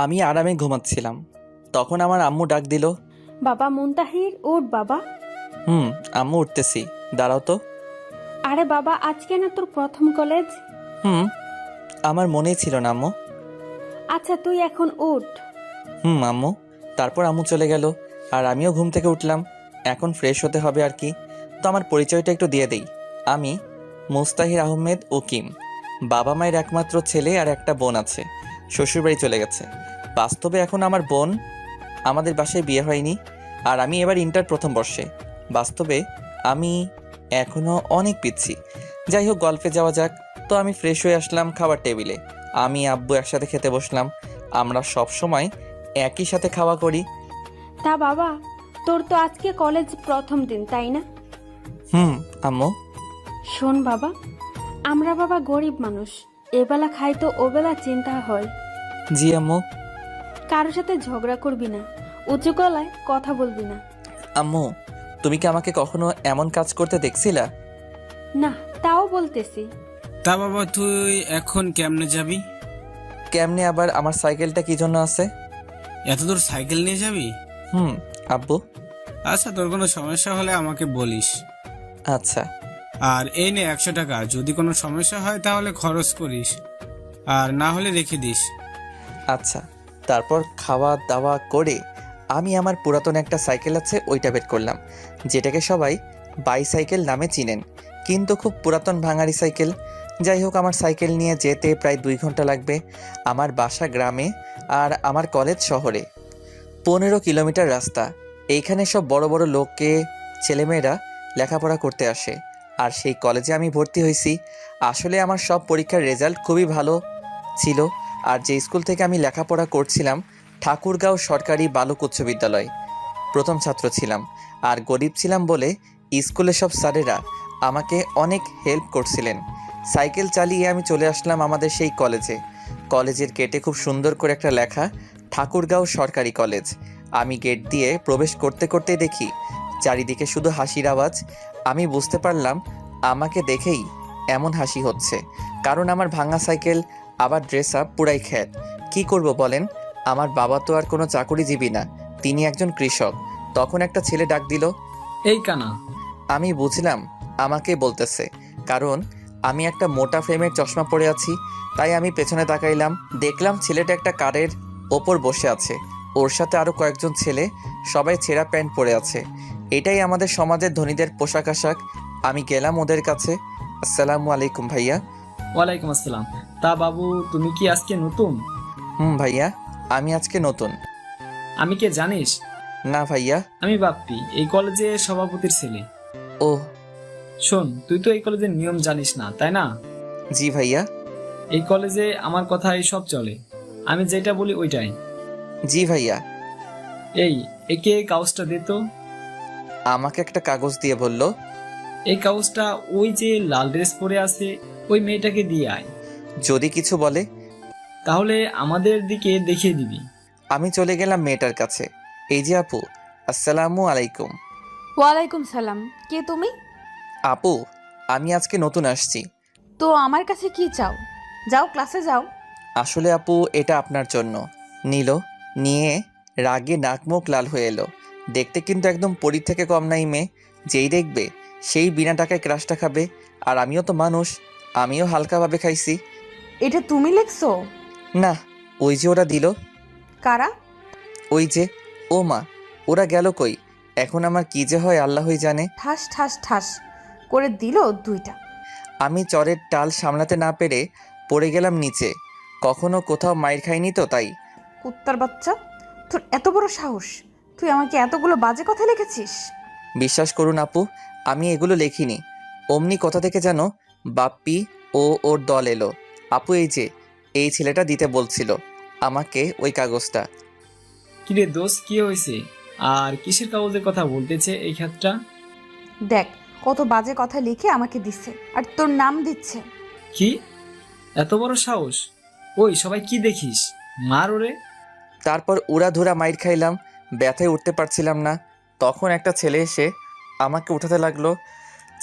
আমি আরামে ঘুমাচ্ছিলাম, তখন আমার আম্মু ডাক দিল। বাবা মুনতাহির, ওঠ বাবা। হুম, আম্মু উঠতেছি, দাঁড়াও তো। আরে বাবা, আজকে না তোর প্রথম কলেজ? হুম, আমার মনেই ছিল না আম্মু। আচ্ছা তুই এখন উঠ। হুম আম্মু। তারপর আম্মু চলে গেল, আর আমিও ঘুম থেকে উঠলাম। এখন ফ্রেশ হতে হবে আর কি। তো আমার পরিচয়টা একটু দিয়ে দেই। আমি মুস্তাহির আহমেদ উকিম। বাবা মায়ের একমাত্র ছেলে, আর একটা বোন আছে, শ্বশুরবাড়ি চলে গেছে। বাস্তবে এখন আমার বোন, আমাদের বাসায় বিয়ে হয়নি, আর আমি এবার ইন্টার প্রথম বর্ষে। বাস্তবে আমি এখনো অনেক পিচ্ছি। যাই হোক, গল্পে যাওয়া যাক। তো আমি ফ্রেশ হয়ে আসলাম খাবার টেবিলে। আমি আব্বু একসাথে খেতে বসলাম। আমরা সব সময় একই সাথে খাওয়া করি। তা বাবা, তোর তো আজকে কলেজ প্রথম দিন, তাই না? হুম আম্মু। শোন বাবা, আমরা বাবা গরিব মানুষ, এবেলা খাই তো ওবেলা চিন্তা হয়। জি আম্মু। কারোর সাথে ঝগড়া করবি না, উঁচু গলায় কথা বলবি না। আম্মু, তুমি কি আমাকে কখনো এমন কাজ করতে দেখছিলা? না, তাও বলতেছি। তা বাবা, তুই এখন কেমনে যাবি? কেমনে আবার? আমার সাইকেলটা কি জন্য আছে? এত দূর সাইকেল নিয়ে যাবি? হুম আব্বু। আচ্ছা, তোর কোনো সমস্যা হলে আমাকে বলিস। আচ্ছা। আর এই নে 100 টাকা, যদি কোনো সমস্যা হয় তাহলে খরচ করিস, আর না হলে রেখে দিস। আচ্ছা। তারপর খাওয়া দাওয়া করে আমি আমার পুরাতন একটা সাইকেল আছে ওইটা বের করলাম, যেটাকে সবাই বাইসাইকেল নামে চিনেন, কিন্তু খুব পুরাতন ভাঙাড়ি সাইকেল। যাই হোক, আমার সাইকেল নিয়ে যেতে প্রায় 2 ঘন্টা লাগবে। আমার বাসা গ্রামে, আর আমার কলেজ শহরে। 15 কিলোমিটার রাস্তা। এইখানে সব বড় বড় লোককে, ছেলেমেয়েরা লেখাপড়া করতে আসে। আর সেই কলেজে আমি ভর্তি হয়েছি। আসলে আমার সব পরীক্ষার রেজাল্ট খুবই ভালো ছিল। আর যে স্কুল থেকে আমি লেখাপড়া করছিলাম, ঠাকুরগাঁও সরকারি বালক উচ্চ বিদ্যালয়, প্রথম ছাত্র ছিলাম। আর গরিব ছিলাম বলে স্কুলের সব স্যারেরা আমাকে অনেক হেল্প করছিলেন। সাইকেল চালিয়ে আমি চলে আসলাম আমাদের সেই কলেজে। কলেজের গেটে খুব সুন্দর করে একটা লেখা, ঠাকুরগাঁও সরকারি কলেজ। আমি গেট দিয়ে প্রবেশ করতে করতে দেখি চারিদিকে শুধু হাসির আওয়াজ। আমি বুঝতে পারলাম আমাকে দেখেই এমন হাসি হচ্ছে, কারণ আমার ভাঙা সাইকেল, আবার ড্রেস আপ পুরাই খ্যাত। কী করব বলেন? আমার বাবা তো আর কোনো চাকুরিজীবী না, তিনি একজন কৃষক। তখন একটা ছেলে ডাক দিল। এই কানা। আমি বুঝলাম আমাকে বলতেছে, কারণ আমি একটা মোটা ফ্রেমের চশমা পরে আছি। তাই আমি পেছনে তাকাইলাম, দেখলাম ছেলেটা একটা কারের ওপর বসে আছে। ওর সাথে আরও কয়েকজন ছেলে, সবাই ছেঁড়া প্যান্ট পরে আছে। এটাই আমাদের সমাজের ধনীদের পোশাক আশাক। আমি গেলাম ওদের কাছে। আসসালামু আলাইকুম ভাইয়া। ওয়ালাইকুম আসসালাম। তা বাবু, তুমি কি আজকে নতুন? হুম ভাইয়া, আমি আজকে নতুন। আমি কে জানিস? না ভাইয়া। আমি বাপ্পি, এই কলেজের সভাপতির ছেলে। ও। শোন, তুই তো এই কলেজের নিয়ম জানিস না, তাই না? জি ভাইয়া। এই কলেজে আমার কথাই সব চলে, আমি যেটা বলি ওইটাই। জি ভাইয়া। এই, একে কাগজটা দে তো। আমাকে একটা কাগজ দিয়ে বলল, এই কাগজটা ওই যে লাল ড্রেস পরে আছে ওই মেয়েটাকে দিয়ে আয়। যদি কিছু বলে? তাহলে আমাদের দিকে দেখিয়ে দিবি। আমি চলে গেলাম মেয়েটার কাছে। এই যে আপু, আসসালামু আলাইকুম। ওয়ালাইকুম সালাম। কে তুমি? আপু, আমি আজকে নতুন আসছি। তো আমার কাছে কি চাও? যাও ক্লাসে যাও। আসলে আপু, এটা আপনার জন্য। নিল, নিয়ে রাগে নাক মুখ লাল হয়ে এলো। দেখতে কিন্তু একদম পরীর থেকে কম নাই মেয়ে। যেই দেখবে সেই বিনা টাকায় ক্রাশটা খাবে। আর আমিও তো মানুষ, আমিও হালকাভাবে খাইছি। এটা তুমি লিখছো? না, ওই যে ওরা দিল। কারা? ওই যে। ও মা, ওরা গেল কই? এখন আমার কি যে হয় আল্লাহই জানে। ঠাস ঠাস ঠাস করে দিল দুইটা। আমি চরের টাল সামলাতে না পেরে পড়ে গেলাম নিচে। কখনো কোথাও মাইর খাইনি তো, তাই। কুত্তার বাচ্চা, তোর এত বড় সাহস! তুই আমাকে এতগুলো বাজে কথা লিখেছিস? বিশ্বাস করুন আপু, আমি এগুলো লেখিনি। অমনি কথা থেকে যেন বাপ্পি ও ওর দল এলো। আপু, এই যে এই ছেলেটা দিতে বলছিল আমাকে ওই কাগজটা। কিরে দোস্ত, কি হয়েছে? আর কিসের কাগজের কথা বলতেছে এই ক্ষেতটা? দেখ, কত বাজে কথা লিখে আমাকে দিচ্ছে, আর তোর নাম দিচ্ছে। কি এত বড় সাহস? ওই সবাই কি দেখিস, মার ওরে। তারপর উড়াধুরা মাইর খাইলাম, ব্যথায় উঠতে পারছিলাম না। তখন একটা ছেলে এসে আমাকে উঠাতে লাগলো।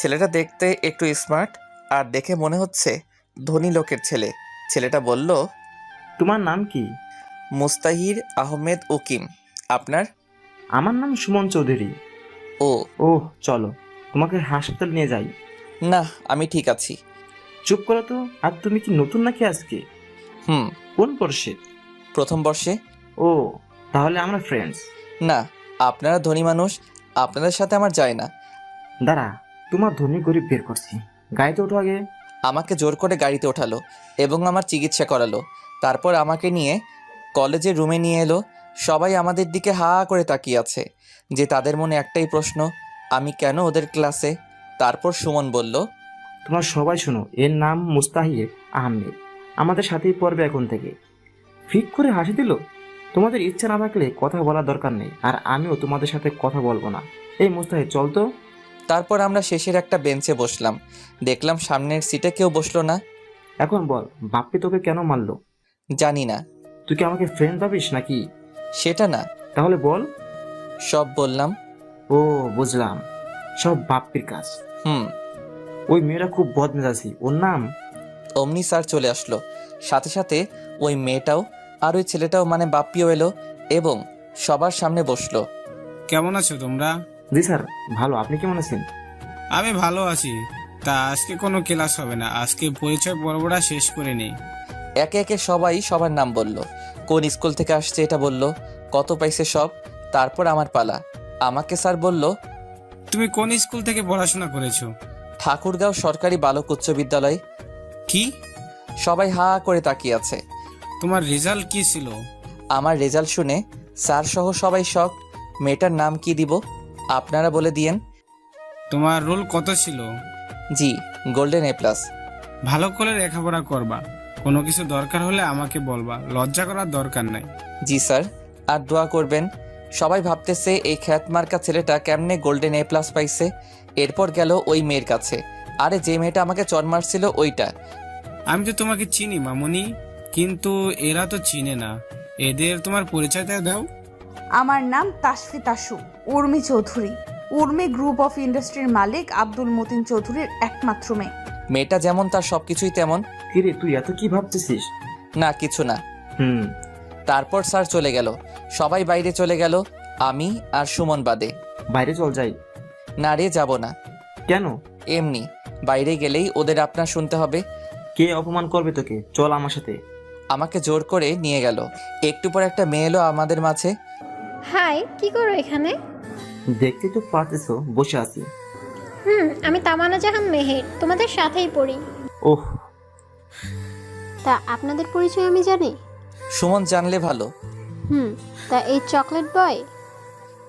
ছেলেটা দেখতে একটু স্মার্ট, আর দেখে মনে হচ্ছে ধনী লোকের ছেলে। ছেলেটা বলল, তোমার নাম কি? মুস্তাহির আহমেদ উকিম। আপনার? আমার নাম সুমন চৌধুরী। ও ওহ, চলো তোমাকে হাসপাতাল নিয়ে যাই। না, আমি ঠিক আছি। চুপ করো তো। আর তুমি কি নতুন নাকি আজকে? হুম, কোন বর্ষে? প্রথম বর্ষে। ও, তাহলে আমরা ফ্রেন্ডস। না, আপনারা ধনী মানুষ, আপনাদের সাথে আমার যায় না। দাঁড়া, তোমার ধনী গরিব বের করছি। গাড়িতে ওঠো আগে। আমাকে জোর করে গাড়িতে ওঠালো এবং আমার চিকিৎসা করালো। তারপর আমাকে নিয়ে কলেজের রুমে নিয়ে এলো। সবাই আমাদের দিকে হা করে তাকিয়ে আছে, যে তাদের মনে একটাই প্রশ্ন, আমি কেন ওদের ক্লাসে? তারপর সুমন বলল, তোমার সবাই শোনো, এর নাম মুস্তাহির আহমেদ, আমাদের সাথেই পড়বে এখন থেকে। ফিক করে হাসি দিল। তোমাদের ইচ্ছা না থাকলে কথা বলার দরকার নেই, আর আমিও তোমাদের সাথে কথা বলবো না। এই মুস্তাহির, চল তো। তারপর আমরা শেষের একটা বেঞ্চে বসলাম। দেখলাম সামনের সিটে কেউ বসলো না। এখন বল, বাপ্পি তোকে কেন মারলো? জানি না। তুই কি আমাকে ফ্রেন্ড ভাবিস নাকি? সেটা না। তাহলে বল। সব বললাম। ও, বুঝলাম, সব বাপ্পির কাজ। হুম। ওই মেয়েটা খুব বদমেজাজি। ওর নাম? অমনি স্যার চলে আসলো। সাথে সাথে ওই মেয়েটাও আর ওই ছেলেটাও মানে বাপ্পিও এলো এবং সবার সামনে বসলো। কেমন আছো তোমরা? জি স্যার, ভালো। আপনি কেমন আছেন? আমি ভালো আছি। তা আজকে কোনো ক্লাস হবে না, আজকে পরিচয় পর্বটা শেষ করে নেই। একে একে সবাই সবার নাম বলল, কোন স্কুল থেকে আসছে এটা বলল, কত পাইছে সব। তারপর আমার পালা। আমাকে স্যার বলল, তুমি কোন স্কুল থেকে পড়াশোনা করেছো? ঠাকুরগাঁও সরকারি বালক উচ্চ বিদ্যালয়। কি? সবাই হা করে তাকিয়ে আছে। তোমার রেজাল্ট কি ছিল? আমার রেজাল্ট শুনে স্যার সহ সবাই শক। মেয়েটার নাম কি দিব? আপনারা বলে দিয়েন। তোমার রোল কত ছিল? জি, গোল্ডেন A+। ভালো করে লেখাপড়া করবা, কোনো কিছু দরকার হলে আমাকে বলবা, লজ্জা করার দরকার নাই। জি স্যার, আর দোয়া করবেন। সবাই ভাবতেছে এই খ্যাতমার্কা ছেলেটা কেমনে গোল্ডেন A+ পাইছে। এরপর গেল ওই মেয়ের কাছে। আরে যে মেয়েটা আমাকে চড় মারছিল ওইটা। আমি তো তোমাকে চিনি মামুনি, কিন্তু এরা তো চিনে না। এদের তোমার পরিচয়টা দাও। আমার নাম তাসফি তাসু উর্মি চৌধুরী। উর্মি গ্রুপ অফ ইন্ডাস্ট্রির মালিক আব্দুল মতিন চৌধুরীর একমাত্র মেয়ে। মেয়েটা যেমন তার সবকিছুই তেমন। কিরে, তুই এত কি ভাবতেছিস? না, কিছু না। হুম। তারপর স্যার চলে গেল। সবাই বাইরে চলে গেল, আমি আর সুমন বাদে। বাইরে চল যাই। না রে, যাব না। কেন? এমনি, বাইরে গেলেই ওদের আপনার শুনতে হবে। কে অপমান করবে তোকে? চল আমার সাথে। আমাকে জোর করে নিয়ে গেল। একটু পর একটা মেয়ে এলো আমাদের মাঝে। হাই, কি করো এখানে? দেখতে তো পারতেছো, বসে আছি। আমি তামান্না জাহান মেহের, তোমাদের সাথেই পড়ি। ওহ, তা আপনাদের পরিচয় আমি জানি। সুমন জানলে ভালো। তা এই চকলেট বয়?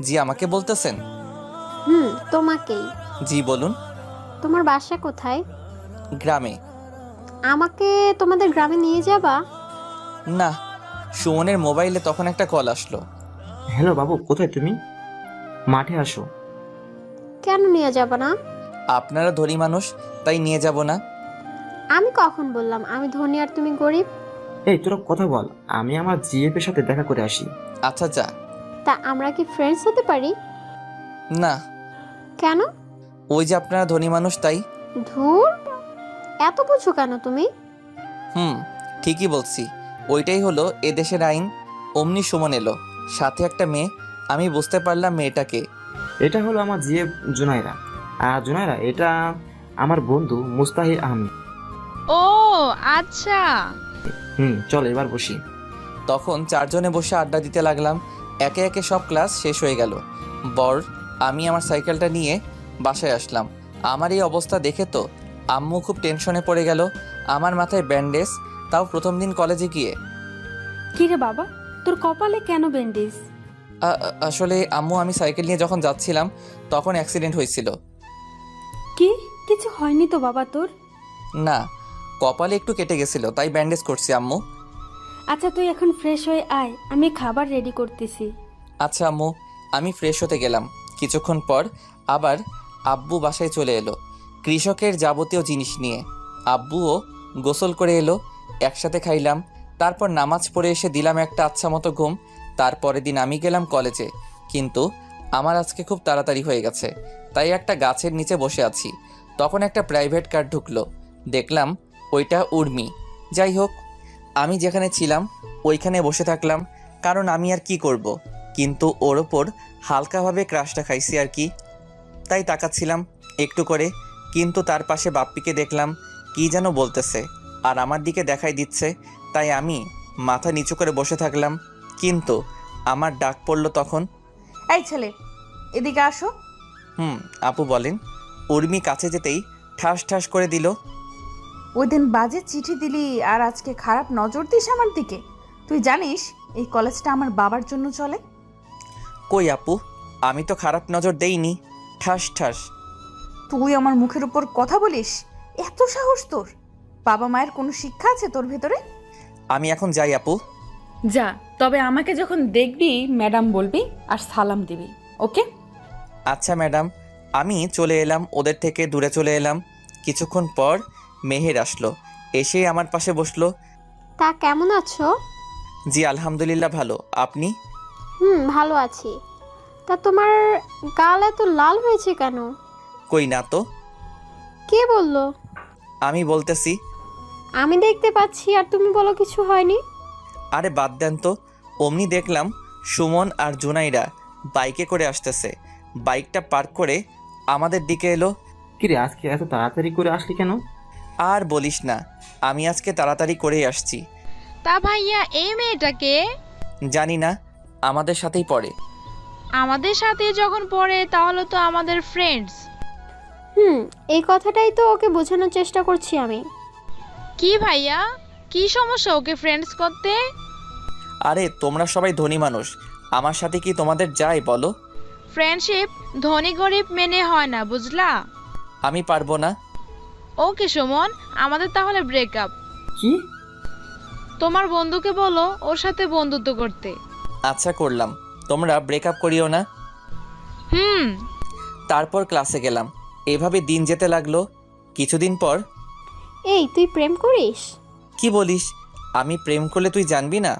জি, আমাকে বলতেছেন? তোমাকেই। জি বলুন। তোমার বাসা কোথায়? গ্রামে। আমাকে তোমাদের গ্রামে নিয়ে যাবা? না। সুমনের মোবাইলে তখন একটা কল আসলো। হ্যালো বাবু, কোথায় তুমি? মাঠে আসো। কেন নিয়ে যাবা না? আপনারা ধনী মানুষ, তাই নিয়ে যাব না। আমি কখন বললাম আমি ধনী আর তুমি গরিব? এই, তোরা কথা বল, আমি আমার জিএফ এর সাথে দেখা করে আসি। আচ্ছা যা। তা আমরা কি ফ্রেন্ডস হতে পারি? না। কেন? ওই যে আপনারা ধনী মানুষ তাই। ধুর, এত বুঝো কেন তুমি? ঠিকই বলছি। ওইটাই হলো এদেশের আইন। অমনি সুমন এলো, সাথে একটা মেয়ে। আমি বুঝতে পারলাম মেয়েটাকে। এটা হলো আমার জিএফ জুনাইরা। আর জুনাইরা, এটা আমার বন্ধু মুস্তাহির আহমেদ। ও আচ্ছা। চল এবার বসি। তখন চারজনে বসে আড্ডা দিতে লাগলাম। একে একে সব ক্লাস শেষ হয়ে গেল। আমি আমার সাইকেলটা নিয়ে বাসায় আসলাম। আমার এই অবস্থা দেখে তো আম্মু খুব টেনশনে পড়ে গেল। আমার মাথায় ব্যান্ডেজ, তাও প্রথম দিন কলেজে গিয়ে। কিরে বাবা, তোর কপালে কেন ব্যান্ডেজ? আসলে আম্মু, আমি সাইকেল নিয়ে যখন যাচ্ছিলাম তখন অ্যাক্সিডেন্ট হয়েছিল। কি? কিছু হয়নি তো বাবা তোর? না, কপালে একটু কেটে গেছিল, তাই ব্যান্ডেজ করছি আম্মু। আচ্ছা তুই এখন ফ্রেশ হয়ে আয়, আমি খাবার রেডি করতেছি। আচ্ছা আম্মু। আমি ফ্রেশ হতে গেলাম। কিছুক্ষণ পর আবার আব্বু বাসায় চলে এলো কৃষকের যাবতীয় জিনিস নিয়ে। আব্বুও গোসল করে এলো, একসাথে খাইলাম। তারপর নামাজ পড়ে এসে দিলাম একটা আচ্ছা মতো ঘুম। তারপরের দিন আমি গেলাম কলেজে, কিন্তু আমার আজকে খুব তাড়াতাড়ি হয়ে গেছে, তাই একটা গাছের নিচে বসে আছি। তখন একটা প্রাইভেট কার ঢুকলো, দেখলাম ওইটা উর্মি। যাই হোক, আমি যেখানে ছিলাম ওইখানে বসে থাকলাম, কারণ আমি আর কি করব। কিন্তু ওর ওপর হালকাভাবে ক্রাশটা খাইছি আর কি, তাই তাকাচ্ছিলাম একটু করে। কিন্তু তার পাশে বাপ্পিকে দেখলাম কি যেন বলতেছে আর আমার দিকে দেখাই দিচ্ছে, তাই আমি মাথা নিচু করে বসে থাকলাম। কিন্তু আমার ডাক পড়লো তখন। এই ছেলে, এদিকে আসো। আপু বলেন। উর্মি কাছে যেতেই ঠাস ঠাস করে দিল। ওই দিন বাজে চিঠি দিলি আর আজকে খারাপ নজর দিস আমার দিকে। তুই জানিস এই কলেজটা আমার বাবার জন্য চলে। কই আপু, আমি তো খারাপ নজর দেইনি। ঠাস ঠাস। তুই আমার মুখের উপর কথা বলিস? এত সাহস তোর? বাবা মায়ের কোনো শিক্ষা আছে তোর ভেতরে? আমি এখন যাই আপু। যা, তবে আমাকে যখন দেখবি ম্যাডাম বলবি আর সালাম দিবি, ওকে? আচ্ছা ম্যাডাম। আমি চলে এলাম, ওদের থেকে দূরে চলে এলাম। কিছুক্ষণ পর মেহের আসলো, এসে আমার পাশে বসলো। তা কেমন আছো? জি আলহামদুলিল্লাহ ভালো, আপনি? ভালো আছি। তা তোমার গাল এত লাল হয়েছে কেন? কই না তো। কে বললো? আমি বলতেছি। আমি দেখতে পাচ্ছি আর তুমি বলো কিছু হয়নি। আরে বাদ দেন তো। অমনি দেখলাম সুমন আর জুনাইরা বাইকে করে আসতেছে। বাইকটা পার্ক করে আমাদের দিকে এলো। কিরে, আজকে এত তাড়াতাড়ি করে আসলি কেন? আর বলিস না, আমি আজকে তাড়াতাড়ি করেই আসছি। তা ভাইয়া এই মেয়েটাকে? জানি না, আমাদের সাথেই পড়ে। আমাদের সাথে যখন পড়ে তাহলে তো আমাদের ফ্রেন্ডস। এই কথাটাই তো ওকে বোঝানোর চেষ্টা করছি আমি। কি ভাইয়া, কি সমস্যা ওকে ফ্রেন্ডস করতে? আরে তোমরা সবাই ধনী মানুষ, আমার সাথে কি তোমাদের যায় বলো? ফ্রেন্ডশিপ ধনী গরিব মেনে হয় না, বুঝলা? আমি পারবো না। ওকে সুমন, আমাদের তাহলে ব্রেকআপ। কি? তোমার বন্ধুকে বলো ওর সাথে বন্ধুত্ব করতে। আচ্ছা করলাম, তোমরা ব্রেকআপ করিও না। তারপর ক্লাসে গেলাম। এভাবে দিন যেতে লাগলো। কিছুদিন পর। এই, তুই প্রেম করিস? কি বলিস? আমি প্রেম করলে তুই জানবি না?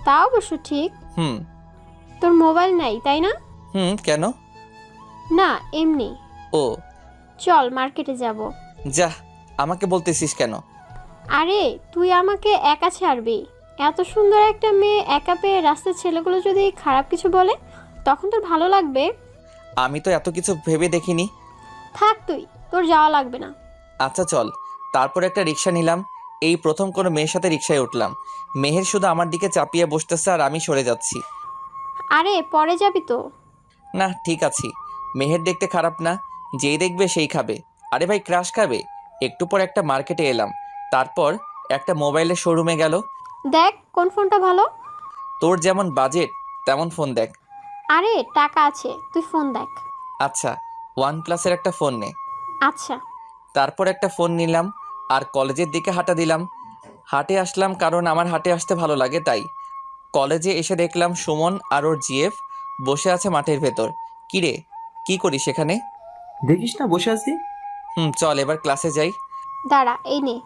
তা অবশ্য ঠিক। হুম। তোর মোবাইল নাই তাই না? কেন? না, এমনি। ও চল মার্কেটে যাব। যা, আমাকে বলতেছিস কেন? আরে তুই আমাকে একা ছাড়বি? এত সুন্দর একটা মেয়ে একা পেয়ে রাস্তার ছেলেগুলো যদি খারাপ কিছু বলে তখন তোর ভালো লাগবে? আমি তো এত কিছু ভেবে দেখিনি। থাক তুই, তোর যাওয়া লাগবে না। আচ্ছা চল। তারপর একটা রিক্সা নিলাম। এই প্রথম কোনো মেয়ের সাথে রিক্সায় উঠলাম। মেহের শুধু আমার দিকে চাপিয়ে বসতেছে আর আমি সরে যাচ্ছি। আরে পরে যাবি তো। না ঠিক আছি, মেহের দেখতে খারাপ না, যেই দেখবে সেই খাবে। আরে ভাই ক্রাশ খাবে। একটু পর একটা মার্কেটে এলাম, তারপর একটা মোবাইলের শোরুমে গেল। দেখ কোন ফোনটা ভালো। তোর যেমন বাজেট তেমন ফোন দেখ। আরে টাকা আছে, তুই ফোন দেখ। আচ্ছা, OnePlus-এর একটা ফোন নে। আচ্ছা। তারপর একটা ফোন নিলাম আর কলেজের দিকে হাঁটা দিলাম। হাটে আসলাম কারণ আমার হাটে আসতে ভালো লাগে, তাই। কলেজে এসে দেখলাম সুমন আর ওর জিএফ বসে আছে মাঠের ভেতর। কিরে, কি করিস সেখানে? দেখিস না বসে আছি। চল এবার ক্লাসে যাই। দাঁড়া, এই নে।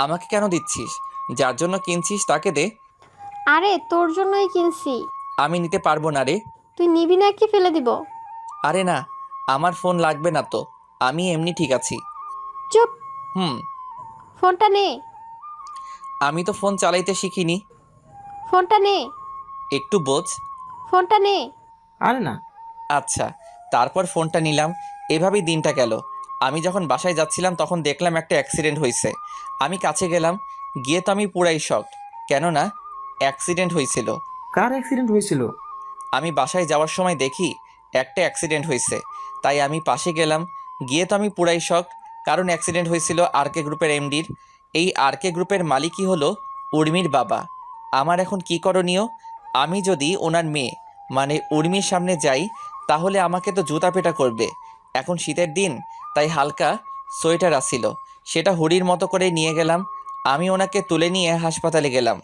আমাকে কেন দিচ্ছিস? যার জন্য কিনছিস তাকে দে। আরে তোর জন্যই কিনছি। আমি নিতে পারবো না রে। তুই নিবি না কি ফেলে দিব? আরে না, আমার ফোন লাগবে না তো, আমি এমনি ঠিক আছি। চুপ। ফোনটা নে। আমি তো ফোন চালাইতে শিখিনি। ফোনটা নে। একটু বোঝ। ফোনটা নে। আরে না। আচ্ছা, তারপর ফোনটা নিলাম। এভাবেই দিনটা গেল। আমি যখন বাসায় যাচ্ছিলাম তখন দেখলাম একটা অ্যাক্সিডেন্ট হয়েছে। আমি কাছে গেলাম, গিয়ে তো আমি পুরাই শকড, কেননা অ্যাক্সিডেন্ট হয়েছিল। কার অ্যাক্সিডেন্ট হয়েছিল? আমি বাসায় যাওয়ার সময় দেখি একটা অ্যাক্সিডেন্ট হয়েছে, তাই আমি পাশে গেলাম। গিয়ে তো আমি পুরাই শকড, কারণ অ্যাক্সিডেন্ট হয়েছিল আরকে গ্রুপের এমডির। এই আরকে গ্রুপের মালিকই হলো উর্মির বাবা। আমার এখন কি করণীয়? আমি যদি ওনার মেয়ে মানে উর্মির সামনে যাই তাহলে আমাকে তো জুতা পেটা করবে। এখন শীতের দিন, তাই হালকা সোয়েটার আসছিল, সেটা হুডির মতো করে নিয়ে গেলাম। আমি ওনাকে তুলে নিয়ে হাসপাতালে গেলাম।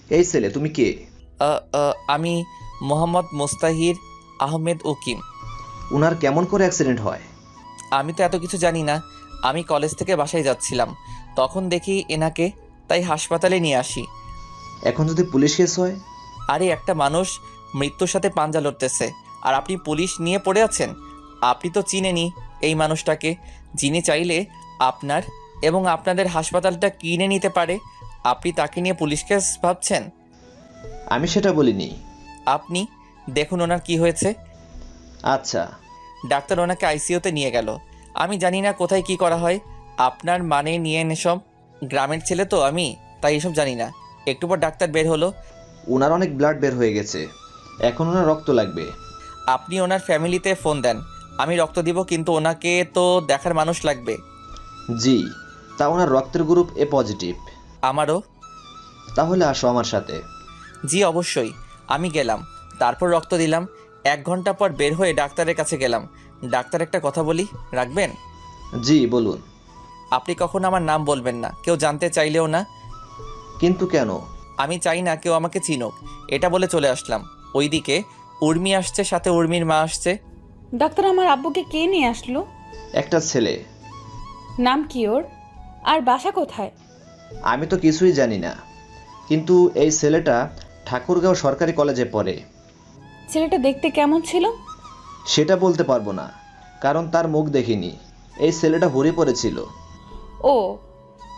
এই ছেলে, তুমি কে? আমি মোহাম্মদ মুস্তাহির আহমেদ উকিম। উনার কেমন করে অ্যাক্সিডেন্ট হয়? আমি তো এত কিছু জানি না। আমি কলেজ থেকে বাসায় যাচ্ছিলাম, তখন দেখি এনাকে, তাই হাসপাতালে নিয়ে আসি। এখন যদি পুলিশ কেস হয়? আরে একটা মানুষ মৃত্যুর সাথে পাঞ্জা লড়তেছে আর আপনি পুলিশ নিয়ে পড়ে আছেন? আপনি তো চিনেনি এই মানুষটাকে, যিনি চাইলে আপনার এবং আপনাদের হাসপাতালটা কিনে নিতে পারে। আপনি তাকে নিয়ে পুলিশ কেস ভাবছেন? আমি সেটা বলিনি। আপনি দেখুন ওনার কি হয়েছে। আচ্ছা, ডাক্তার ওনাকে আইসিইউতে নিয়ে গেল। আমি জানি না কোথায় কি করা হয়। আপনার মানে নিয়ে এসব গ্রামের ছেলে তো আমি, তাই এসব জানি না। একটু পর ডাক্তার বের হলো। ওনার অনেক ব্লাড বের হয়ে গেছে, এখন ওনার রক্ত লাগবে। আপনি ওনার ফ্যামিলিতে ফোন দেন, আমি রক্ত দিব, কিন্তু ওনাকে তো দেখার মানুষ লাগবে। জি, তা ওনার রক্তের গ্রুপ এ পজিটিভ। আমারও। তাহলে আসো আমার সাথে। জি অবশ্যই। আমি গেলাম, তারপর রক্ত দিলাম। 1 ঘন্টা পর বের হয়ে ডাক্তারের কাছে গেলাম। ডাক্তার, একটা কথা বলি, রাখবেন? জি বলুন। আপনি কখনো আমার নাম বলবেন না, কেউ জানতে চাইলেও না। কিন্তু কেন? আমি চাই না কেউ আমাকে চিনুক, এটা বলে চলে আসলাম। ওইদিকে উর্মি আসছে, সাথে উর্মির মা আসছে। ডাক্তার, আমার আব্বুকে কে নিয়ে আসলো? একটা ছেলে। নাম কি ওর? আর বাসা কোথায়? আমি তো কিছুই জানি না, কিন্তু এই ছেলেটা ঠাকুরগাঁও সরকারি কলেজে পড়ে। ছেলেটা দেখতে কেমন ছিল? সেটা বলতে পারবো না, কারণ তার মুখ দেখিনি। এই ছেলেটা হরি পড়েছিল। ও,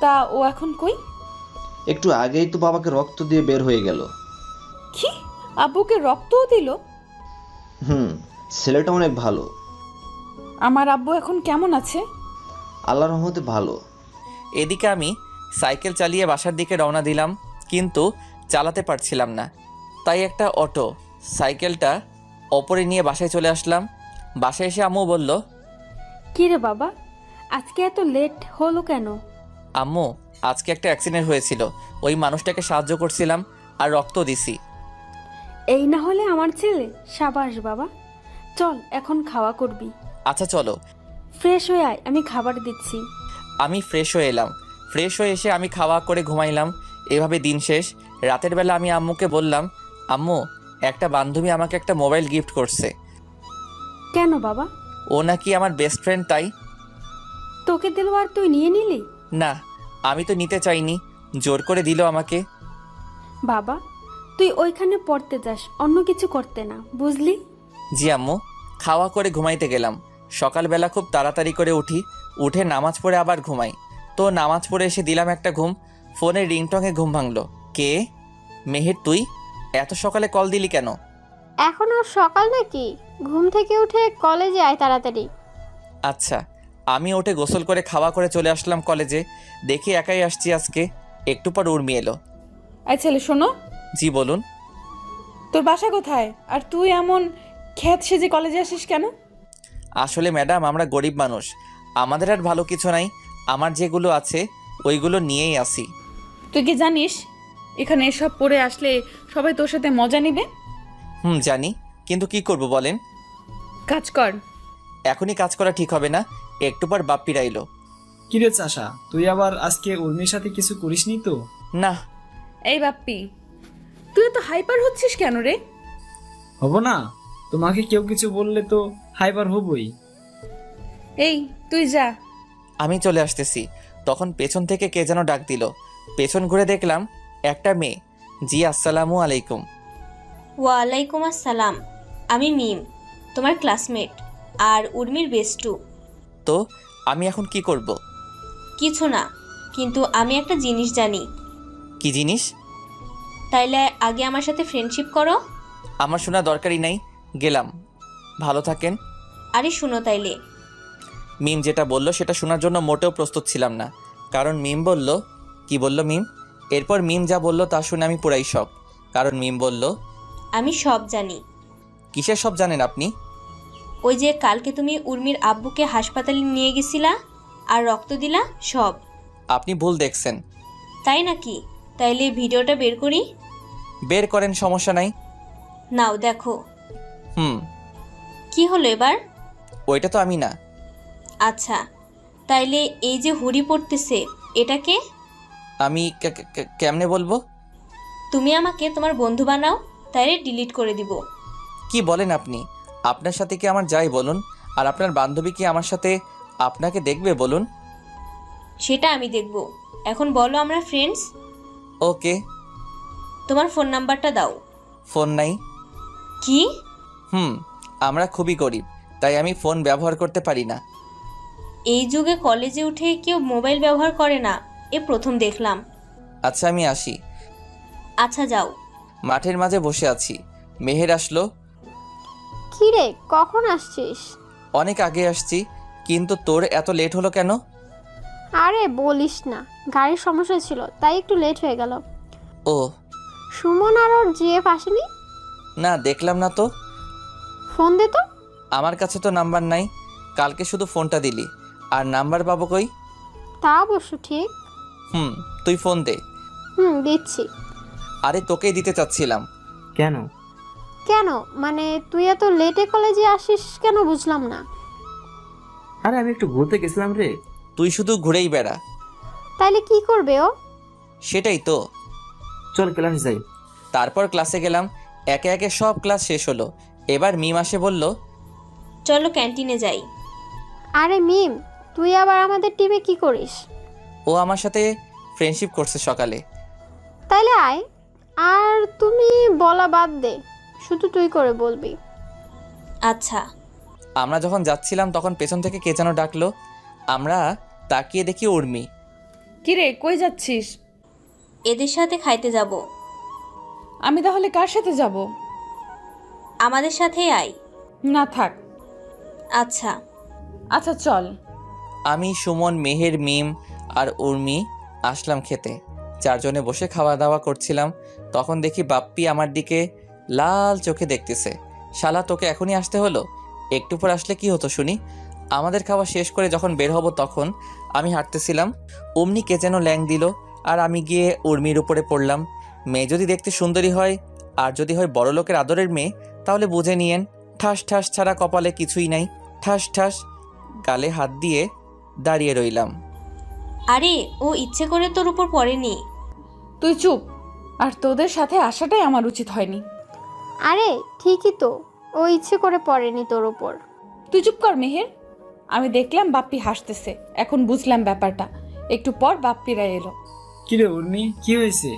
তা ও এখন কই? একটু আগেই তো বাবাকে রক্ত দিয়ে বের হয়ে গেল। কি, আব্বুকে রক্তও দিল? ছেলেটা অনেক ভালো। আমার আব্বু এখন কেমন আছে? আল্লাহর রহমতে ভালো। এদিকে আমি সাইকেল চালিয়ে বাসার দিকে রওনা দিলাম, কিন্তু চালাতে পারছিলাম না। তাই একটা অটো সাইকেলটা ওপরে নিয়ে বাসায় চলে আসলাম। বাসায় এসে আম্মু বলল, কি রে বাবা, আজকে এত লেট হলো কেন? আম্মু, আজকে একটা অ্যাক্সিডেন্ট হয়েছিল, ওই মানুষটাকে সাহায্য করছিলাম আর রক্ত দিছি। এই না হলে আমার ছেলে। সাবাস বাবা, চল এখন খাওয়া করবি। আচ্ছা চলো। ফ্রেশ হয়ে আয়, আমি খাবার দিচ্ছি। আমি ফ্রেশ হয়ে এলাম। ফ্রেশ হয়ে এসে আমি খাওয়া করে ঘুমাইলাম। এভাবে দিন শেষ। রাতের বেলা আমি আম্মুকে বললাম, আম্মু, একটা বান্ধবী আমাকে একটা মোবাইল গিফট করছে। কেন বাবা? ও নাকি আমার বেস্ট ফ্রেন্ড, তাই। তোকে দিল আর তুই নিয়ে নিলি? না, আমি তো নিতে চাইনি, জোর করে দিল আমাকে। বাবা, তুই ওইখানে পড়তে যাস, অন্য কিছু করতে না, বুঝলি? জি আম্মু। খাওয়া করে ঘুমাইতে গেলাম। সকালবেলা খুব তাড়াতাড়ি করে উঠে নামাজ পড়ে আবার ঘুমাই। তো নামাজ পড়ে এসে দিলাম একটা ঘুম। ফোনের রিংটংয়ে ঘুম ভাঙলো। কে? মেহের, তুই এত সকালে কল দিলি কেন? এখনো সকাল নাকি? ঘুম থেকে উঠে কলেজে আয় তাড়াতাড়ি। আচ্ছা। আমি উঠে গোসল করে খাওয়া করে চলে আসলাম কলেজে। দেখি একাই আসছি আজকে। একটু পর উর্মি এলো। এই ছেলে, শোনো। জি বলুন। তোর বাসা কোথায়? আর তুই এমন খ্যাত সেজে কলেজে আসিস কেন? আসলে ম্যাডাম, আমরা গরিব মানুষ, আমাদের আর ভালো কিছু নাই। আমার যেগুলো আছে ওইগুলো নিয়েই আসি। তুই কি জানিস এখানে এসব পড়ে আসলে সবাই তোর সাথে মজা নেবে? জানি, কিন্তু কি করব বলেন। কাজ কর। এখনই কাজ করা ঠিক হবে না, একটু পর বাপ্পিরা এলো। কিরে চাষা, তুই আবার আজকে উর্মির সাথে কিছু করিসনি তো? না। এই বাপ্পি, তুই তো হাইপার হচ্ছিস কেন রে? হব না? তোমাকে কেউ কিছু বললে তো হাইপার হবই। এই তুই যা। আমি চলে আসতেছি, তখন পেছন থেকে কে যেন ডাক দিল। পেছন ঘুরে দেখলাম একটা মেয়ে। জি আসসালামু আলাইকুম। ওয়ালাইকুম আসসালাম। আমি মিম, তোমার ক্লাসমেট আর উর্মির বেস্টু। তো আমি এখন কি করব? কিছু না, কিন্তু আমি একটা জিনিস জানি। কি জিনিস? তাইলে আগে আমার সাথে ফ্রেন্ডশিপ করো। আমার শোনা দরকারই নাই, গেলাম। ভালো থাকেন। আরে শুনো তাইলে। মিম যেটা বলল সেটা শোনার জন্য মোটেও প্রস্তুত ছিলাম না, কারণ মিম বলল। কি বলল মিম? এরপর মিম যা বলল তা শুনে আমি পুরাই শক, কারণ মিম বলল, আমি সব জানি। কিসের সব জানেন আপনি? ওই যে কালকে তুমি উর্মির আব্বুকে হাসপাতালে নিয়ে গেছিলা আর রক্ত দিলা, সব। আপনি ভুল দেখছেন। তাই নাকি? তাইলে ভিডিওটা বের করি। বের করেন, সমস্যা নাই। নাও দেখো। হুম। কি হলো এবার? ওইটা তো আমি না। আচ্ছা, তাইলে এই যে হুড়ি পড়তেছে, এটাকে? আমি কেমনে বলবো? তুমি আমাকে তোমার বন্ধু বানাও, তাইলে ডিলিট করে দিব। কি বলেন আপনি? আপনার সাথে কি আমার যাই বলুন, আর আপনার বান্ধবী কি আমার সাথে আপনাকে দেখবে বলুন? সেটা আমি দেখব। এখন বলো আমরা ফ্রেন্ডস। ওকে। তোমার ফোন নাম্বারটা দাও। ফোন নাই। কি? আমরা খুবই গরিব, তাই আমি ফোন ব্যবহার করতে পারি না। এই যুগে কলেজে উঠে কেউ মোবাইল ব্যবহার করে না, এ প্রথম দেখলাম। আচ্ছা আমি আসি। আচ্ছা যাও। মাঠের মাঝে বসে আছি, মেহের আসলো। কি রে, কখন আসছিস? অনেক আগে আসছি, কিন্তু তোর এত লেট হলো কেন? আরে বলিস না, গাড়ির সমস্যা ছিল তাই একটু লেট হয়ে গেল। ও সুমন আর ওর জিএফ আসেনি? না, দেখলাম না তো। ফোন দে তো। আমার কাছে তো নাম্বার নাই, কালকে শুধু ফোনটা দিলি, আর নাম্বার পাবো কই? তা অবশ্য ঠিক। তুই ফোন দে। দিচ্ছি। আরে তোকেই দিতে চাচ্ছিলাম। কেন? কেন মানে তুই এত লেটে কলেজে আসিস কেন বুঝলাম না। আরে আমি একটু ঘুরতে গেছিলাম রে। তুই শুধু ঘুরেই বেড়া। তাইলে কি করবে ও? সেটাই তো। চল ক্লাসে যাই। তারপর ক্লাসে গেলাম, একে একে সব ক্লাস শেষ হলো। এবার মিম আসে বলল, চলো ক্যান্টিনে যাই। আরে মিম, তুই আবার আমাদের টিমে কি করিস? ও আমার সাথে ফ্রেন্ডশিপ করছে সকালে। তাইলে আয়। আর তুমি বলা বাদ দে, শুধু তুই করে বলবি। আচ্ছা। আমরা যখন যাচ্ছিলাম তখন পেছন থেকে কে যেন ডাকলো। আমরা তাকিয়ে দেখি উর্মি। কিরে, কই যাচ্ছিস? এদের সাথে খাইতে যাব। আমি তাহলে কার সাথে যাব? আমাদের সাথেই আয়। না থাক। আচ্ছা। আচ্ছা চল। আমি, সুমন, মেহের, মিম আর উর্মি আসলাম খেতে। চারজনে বসে খাওয়া দাওয়া করছিলাম। তখন দেখি বাপ্পি আমার দিকে লাল চোখে দেখতেছে। শালা, তোকে এখনই আসতে হলো? একটু পর আসলে কি হতো শুনি? আমাদের খাওয়া শেষ করে যখন বের হব তখন আমি হাঁটতেছিলাম, অমনি কে যেন ল্যাং দিল, আর আমি গিয়ে উর্মির উপরে পড়লাম। মেয়ে যদি দেখতে সুন্দরী হয় আর যদি হয় বড় লোকের আদরের মেয়ে, তাহলে বুঝে নিয়েন ঠাস ঠাস ছাড়া কপালে কিছুই নাই। ঠাস ঠাস গালে হাত দিয়ে দাঁড়িয়ে রইলাম। আরে ও ইচ্ছে করে তোর উপর পড়েনি। তুই চুপ। আর তোদের সাথে আসাটাই আমার উচিত হয়নি। আরে ঠিকই তো, ও ইচ্ছে করে পড়েনি তোর উপর। তুই চুপ কর মেহের। আমি দেখলাম বাপ্পি হাসতেছে, এখন বুঝলাম ব্যাপারটা। একটু পর বাপ্পিরা এলো। কিরে উর্মি, কি হয়েছে?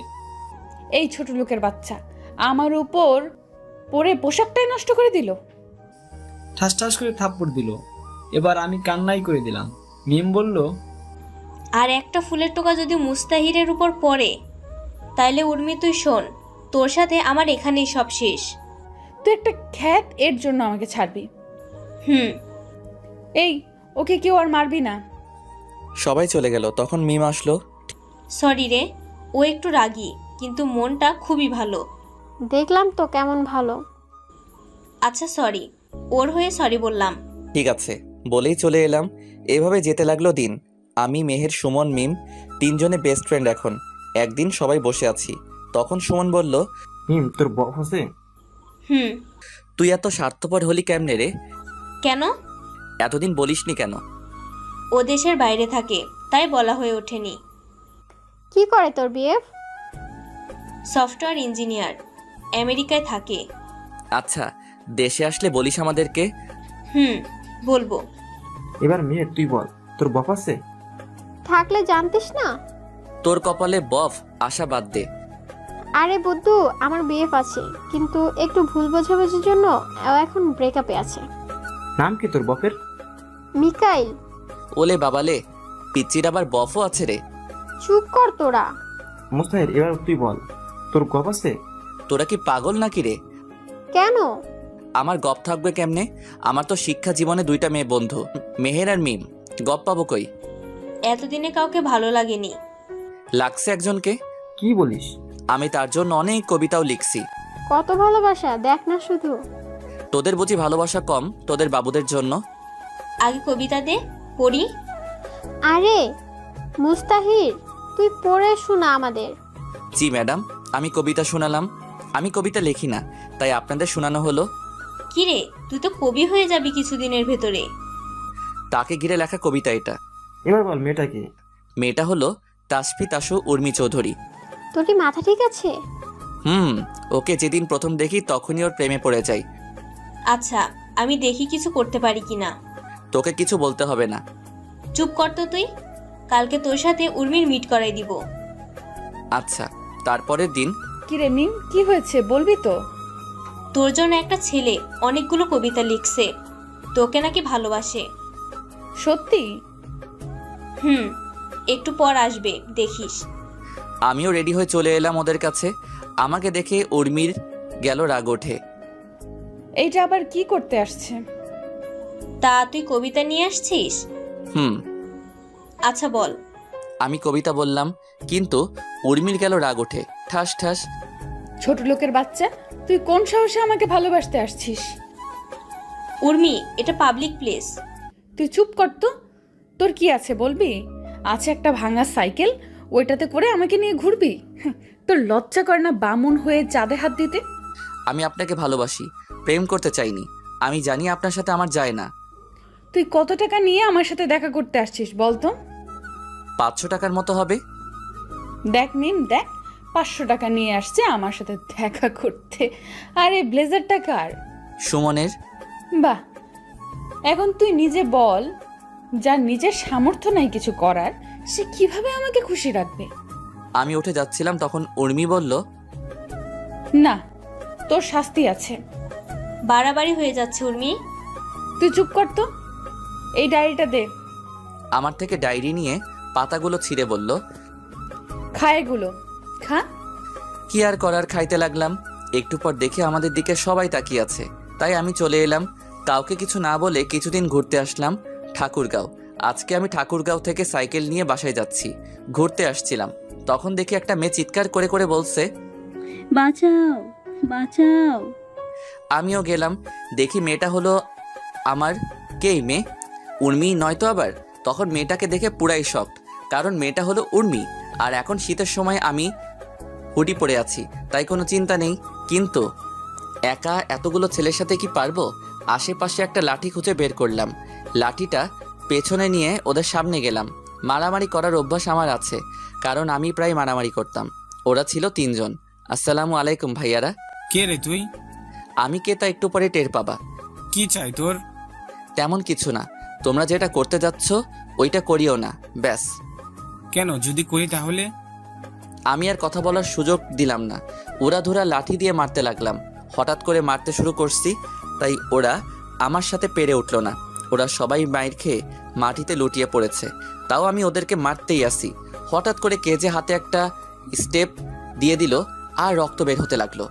এই ছোট লোকের বাচ্চা আমার উপর পরে পোশাকটাই নষ্ট করে দিল। ঠাস ঠাস করে থাপ্পড় দিল। এবার আমি কান্নাই করে দিলাম। মিম বলল, আর একটা ফুলের টোকা যদি মুস্তাহিরের উপর পড়ে তাইলে উর্মি তুই শোন, তোর সাথে আমার এখানেই সব শেষ। তুই একটা খ্যাত, এর জন্য আমাকে ছাড়বি? এই, ওকে কেউ আর মারবি না। সবাই চলে গেল। তখন মিম আসলো। সরি রে, ও একটু রাগী কিন্তু মনটা খুবই ভালো। দেখলাম তো কেমন ভালো। আচ্ছা সরি, ওর হয়ে সরি বললাম। ঠিক আছে বলেই চলে এলাম। এভাবে যেতে লাগলো দিন। আমি, মেহের, সুমন, মিম তিনজনে বেস্ট ফ্রেন্ড এখন। একদিন সবাই বসে আছি, তখন সুমন বলল, তোর বফ আছে? তুই এত স্বার্থপর হলি কেমনে রে? কেন? এতদিন বলিসনি কেন? ও দেশের বাইরে থাকে তাই বলা হয়ে ওঠেনি। কি করে তোর বিএফ? সফটওয়্যার ইঞ্জিনিয়ার, আমেরিকায় থাকে। আচ্ছা, দেশে আসলে বলিস আমাদেরকে। বলবো। এবার মেয়ে তুই বল, তোর বফ আছে? থাকলে জানতিস না? তোর কপালে বফ আশা বাদ দে। আরে বুদ্ধু, আমার বিএফ আছে, কিন্তু একটু ভুল বোঝাবুঝির জন্য ও এখন ব্রেকআপে আছে। নাম কি তোর বফের? মিকাইল। ওলে বাবালে, পিচ্চির আবার বফও আছে রে। চুপ কর তোরা। মুস্তাহির, এবার তুই বল, তোর গপ আছে? তোরা কি পাগল নাকি রে? কেন? আমার গপ থাকবে কেমনে? আমার তো শিক্ষা জীবনে দুইটা মেয়ে বন্ধু, মেহের আর মিম। গপ পাবো কই? এতদিনে কাউকে ভালো লাগেনি। লাগছে একজনকে। কি বলিস? আমি তার জন্য অনেক কবিতাও লিখছি। কত ভালোবাসা দেখ না শুধু। তোদের বুঝি ভালোবাসা কম তোদের বাবুদের জন্য? আগে কবিতা দে, পড়ি। আরে মুস্তাহির, তুই পড়ে শোনা আমাদের। জি ম্যাডাম, আমি কবিতা শোনালাম। আমি কবিতা লিখি না, তাই আপনাদের শোনানো হলো। কিরে, তুই তো কবি হয়ে যাবি কিছুদিনের ভেতরে। তাকে ঘিরে লেখা কবিতা এটা। এবার বল মেয়েটা কি? মেয়েটা হলো তাসফি তাসু উর্মি চৌধুরী। তোর কি মাথা ঠিক আছে? ওকে যেদিন প্রথম দেখি তখনই ওর প্রেমে পড়ে যাই। আচ্ছা, আমি দেখি কিছু করতে পারি কিনা। তোকে কিছু বলতে হবে না। চুপ কর তো তুই। কালকে তোর সাথে উর্মির মিট করাই দিব। আচ্ছা। তারপরের দিন। কিরে মিম, কি হয়েছে বলবি তো? তোর জন্য একটা ছেলে অনেকগুলো কবিতা লিখছে, তোকে নাকি ভালোবাসে। সত্যি? একটু পর আসবে, দেখিস। আমিও রেডি হয়ে চলে এলাম ওদের কাছে। আমাকে দেখে উর্মির গেল রাগ ওঠে। এইটা আবার কি করতে আসছে? তা তুই কবিতা নিয়ে আসছিস? হুম, আচ্ছা বল। আমি কবিতা বললাম, কিন্তু উর্মির গেল রাগ ওঠে। ঠাস ঠাস। ছোট লোকের বাচ্চা, তুই কোন সাহসে আমাকে ভালোবাসতে আসছিস? উর্মি, এটা পাবলিক প্লেস। তুই চুপ কর তো। তোর কি আছে বলবি? আছে একটা ভাঙা সাইকেল, ওইটাতে করে আমাকে নিয়ে ঘুরবি? তোর লজ্জা করে না বামুন হয়ে চাঁদে হাত দিতে? আমি আপনাকে ভালোবাসি, প্রেম করতে চাইনি। আমি জানি আপনার সাথে আমার যায় না। তুই কত টাকা নিয়ে আমার সাথে দেখা করতে আসছিস বল তো? 500 টাকার মতো হবে। দেখ মিম, দেখ 500 টাকা নিয়ে আসছে আমার সাথে দেখা করতে। আরে ব্লেজারটা কার? সুমনের। বাহ, এখন তুই নিজে বল, যার নিজের সামর্থ্য নাই কিছু করার, সে কিভাবে আমাকে খুশি রাখবে? আমি উঠে যাচ্ছিলাম, তখন উর্মি বলল, না, তোর শাস্তি আছে। বাড়াবাড়ি হয়ে যাচ্ছে উর্মি। তুই চুপ কর তো। এই ডায়েরিটা দে। আমার থেকে ডায়েরি নিয়ে পাতাগুলো ছিঁড়ে বলল, খা এগুলো, খা। কি আর করার, খাইতে লাগলাম। একটু পর দেখে আমাদের দিকে সবাই তাকিয়ে আছে, তাই আমি চলে এলাম। কাউকে কিছু না বলে কিছুদিন ঘুরতে আসলাম ঠাকুরগাঁও। আজকে আমি ঠাকুরগাঁও থেকে সাইকেল নিয়ে বাসায় যাচ্ছি। ঘুরতে আসছিলাম, তখন দেখি একটা মেয়ে চিৎকার করে করে বলছে, বাঁচাও বাঁচাও। আমিও গেলাম। দেখি মেয়েটা হলো আমার। কেই মেয়ে? উর্মি নয় তো আবার? তখন মেয়েটাকে দেখে পুরাই শকড, কারণ মেয়েটা হলো উর্মি। আর এখন শীতের সময় আমি হুডি পরে আছি, তাই কোনো চিন্তা নেই। কিন্তু একা এতগুলো ছেলের সাথে কি পারবো? আশেপাশে একটা লাঠি খুঁজে বের করলাম। লাঠিটা পেছনে নিয়ে ওদের সামনে গেলাম। মারামারি করার অভ্যাস আমার আছে, কারণ আমি প্রায় মারামারি করতাম। ওরা ছিল 3 জন। আসসালামু আলাইকুম ভাইয়ারা। কে রে তুই? আমি কে তা একটু পরে টের পাবা। কি চাই তোর? তেমন কিছু না, তোমরা যেটা করতে যাচ্ছ ওইটা করিও না, ব্যাস। কেন, যদি করি তাহলে? আমি আর কথা বলার সুযোগ দিলাম না। ওরা ধরা লাঠি দিয়ে মারতে লাগলাম। হঠাৎ করে মারতে শুরু করছি, তাই ওরা আমার সাথে পেরে উঠল না। ওরা সবাই মাইর খেয়ে মাটিতে লুটিয়ে পড়েছে, তাও আমি ওদেরকে মারতেই আসি। হঠাৎ করে কে যে হাতে একটা স্টেপ দিয়ে দিল, আর রক্ত বের হতে লাগলো।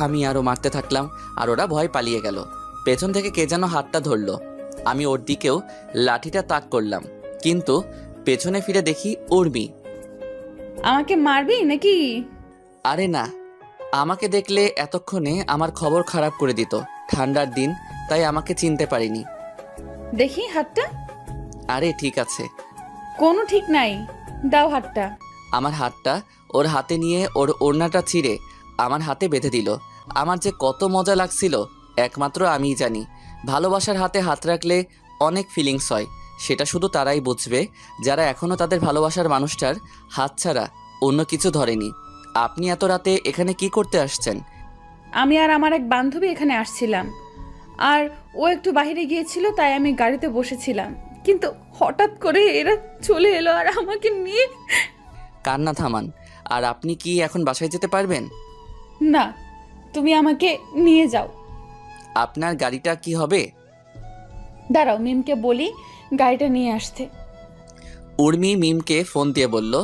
আমি আরও মারতে থাকলাম, আর ওরা ভয় পালিয়ে গেল। পেছন থেকে কে যেন হাতটা ধরলো। আমি ওর দিকেও লাঠিটা তাক করলাম, কিন্তু পেছনে ফিরে দেখি উর্মি। আমাকে মারবি নাকি? আরে না, আমাকে দেখলে এতক্ষণে আমার খবর খারাপ করে দিত। ঠান্ডার দিন, তাই আমাকে চিনতে পারিনি। দেখি হাতটা। আরে ঠিক আছে। কোনো ঠিক নাই, দাও হাতটা। আমার হাতটা ওর হাতে নিয়ে ওর ওড়নাটা ছিঁড়ে আমার হাতে বেঁধে দিল। আমার যে কত মজা লাগছিল একমাত্র আমিই জানি। ভালোবাসার হাতে হাত রাখলে অনেক ফিলিংস হয়, সেটা শুধু তারাই বুঝবে যারা এখনও তাদের ভালোবাসার মানুষটার হাত ছাড়া অন্য কিছু ধরেনি। আপনি এত রাতে এখানে কি করতে আসছেন? আমি আর আমার এক বান্ধবী এখানে আসছিলাম, আর ও একটু বাইরে গিয়েছিল, তাই আমি গাড়িতে বসেছিলাম, কিন্তু হঠাৎ করে এরা চলে এলো আর আমাকে নিয়ে। কান্না থামান। আর আপনি কি এখন বাসায় যেতে পারবেন? না, তুমি আমাকে নিয়ে যাও। আপনার গাড়িটা কি হবে? দাঁড়াও, মিমকে বলি গাড়িটা নিয়ে আসতে। উর্মি মিমকে ফোন দিয়ে বলল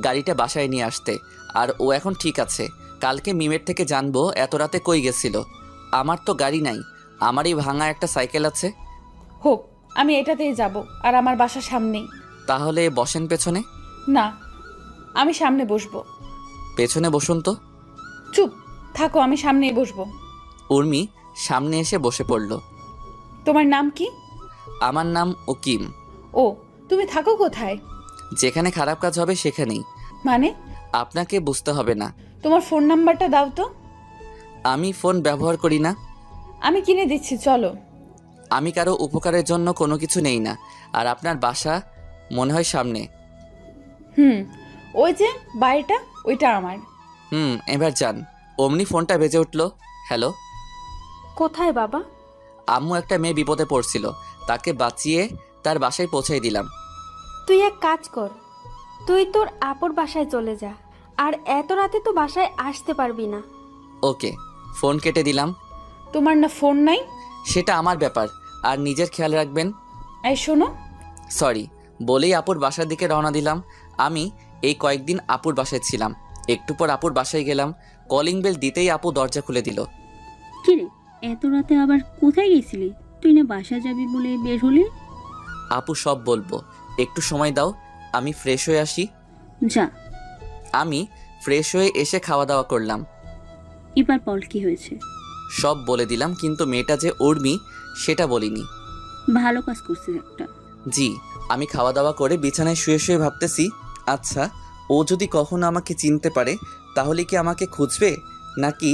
গাড়িটা বাসায় নিয়ে আসতে, আর ও এখন ঠিক আছে। কালকে মিমের থেকে জানবো এত রাতে কই গেছিল। আমার তো গাড়ি নাই, আমারই ভাঙা একটা সাইকেল আছে। হোক, আমি এটাতেই যাব, আর আমার বাসার সামনেই। তাহলে বসেন পেছনে। না, আমি সামনে বসবো। পেছনে বসুন তো। চুপ থাকো, আমি সামনেই বসবো। উর্মি সামনে এসে বসে পড়ল। তোমার নাম কি? আমার নাম উকিম। ও, তুমি থাকো কোথায়? যেখানে খারাপ কাজ হবে সেখানেই। মানে? আপনাকে বুঝতে হবে না। তোমার ফোন নাম্বারটা দাও তো। আমি ফোন ব্যবহার করি না। আমি কিনে দিচ্ছি, চলো। আমি কারো উপকারের জন্য কোনো কিছু নেই না। আর আপনার বাসা মনে হয় সামনে। ওই যে বাড়িটা, ওইটা আমার। এবার যান। অমনি ফোনটা বেজে উঠল। হ্যালো। কোথায় বাবা? আম্মু একটা মেয়ে বিপদে পড়ছিল, তাকে বাঁচিয়ে তার বাসায় পৌঁছাই দিলাম। তুই এক কাজ কর, তুই তোর আপুর বাসায় চলে যা, আর এত রাতে তো বাসায় আসতে পারবি না। ওকে, ফোন কেটে দিলাম। তোমার না ফোন নাই? সেটা আমার ব্যাপার, আর নিজের খেয়াল রাখবেন। এই শোনো। সরি বলেই আপুর বাসার দিকে রওনা দিলাম। আমি এই কয়েকদিন আপুর বাসায় ছিলাম, একটু পর আপুর বাসায় গেলাম। কলিং বেল দিতেই আপু দরজা খুলে দিল। কিরে, এত রাতে আবার কোথায় গেছিলি? তুই না বাসা যাবি বলে বের হলি? আপু সব বলবো, একটু সময় দাও, আমি ফ্রেশ হয়ে আসি। যা। আমি ফ্রেশ হয়ে এসে খাওয়া দাওয়া করলাম। এবার বল কি হয়েছে। সব বলে দিলাম, কিন্তু মেয়েটা যে উর্মি সেটা বলিনি। ভালো কাজ করছিস একটা। জি। আমি খাওয়া দাওয়া করে বিছানায় শুয়ে শুয়ে ভাবতেছি, আচ্ছা ও যদি কখনো আমাকে চিনতে পারে তাহলে কি আমাকে খুঁজবে নাকি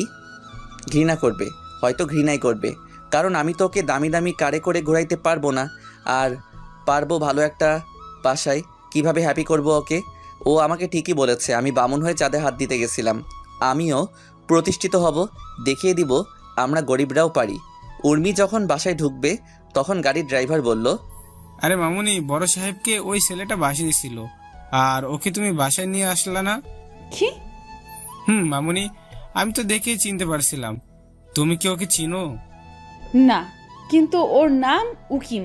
ঘৃণা করবে? হয়তো ঘৃণাই করবে, কারণ আমি তো ওকে দামি দামি কারে করে ঘোরাইতে পারবো না। আর পারবো ভালো একটা বাসায় কিভাবে হ্যাপি করব ওকে? ও আমাকে ঠিকই বলেছে, আমি বামুন হয়ে চাঁদে হাত দিতে গেছিলাম। আমিও প্রতিষ্ঠিত হব, দেখিয়ে দিব আমরা গরিবরাও পারি। উর্মি যখন বাসায় ঢুকবে তখন গাড়ির ড্রাইভার বলল, আরে মামুনি, বড় সাহেবকে ওই ছেলেটা বাসিয়ে দিছিল, আর ওকে তুমি বাসায় নিয়ে আসলা না? কি? মামুনি, আমি তো দেখেই চিনতে পারছিলাম। তুমি কি ওকে চিনো? না, কিন্তু ওর নাম উকিম।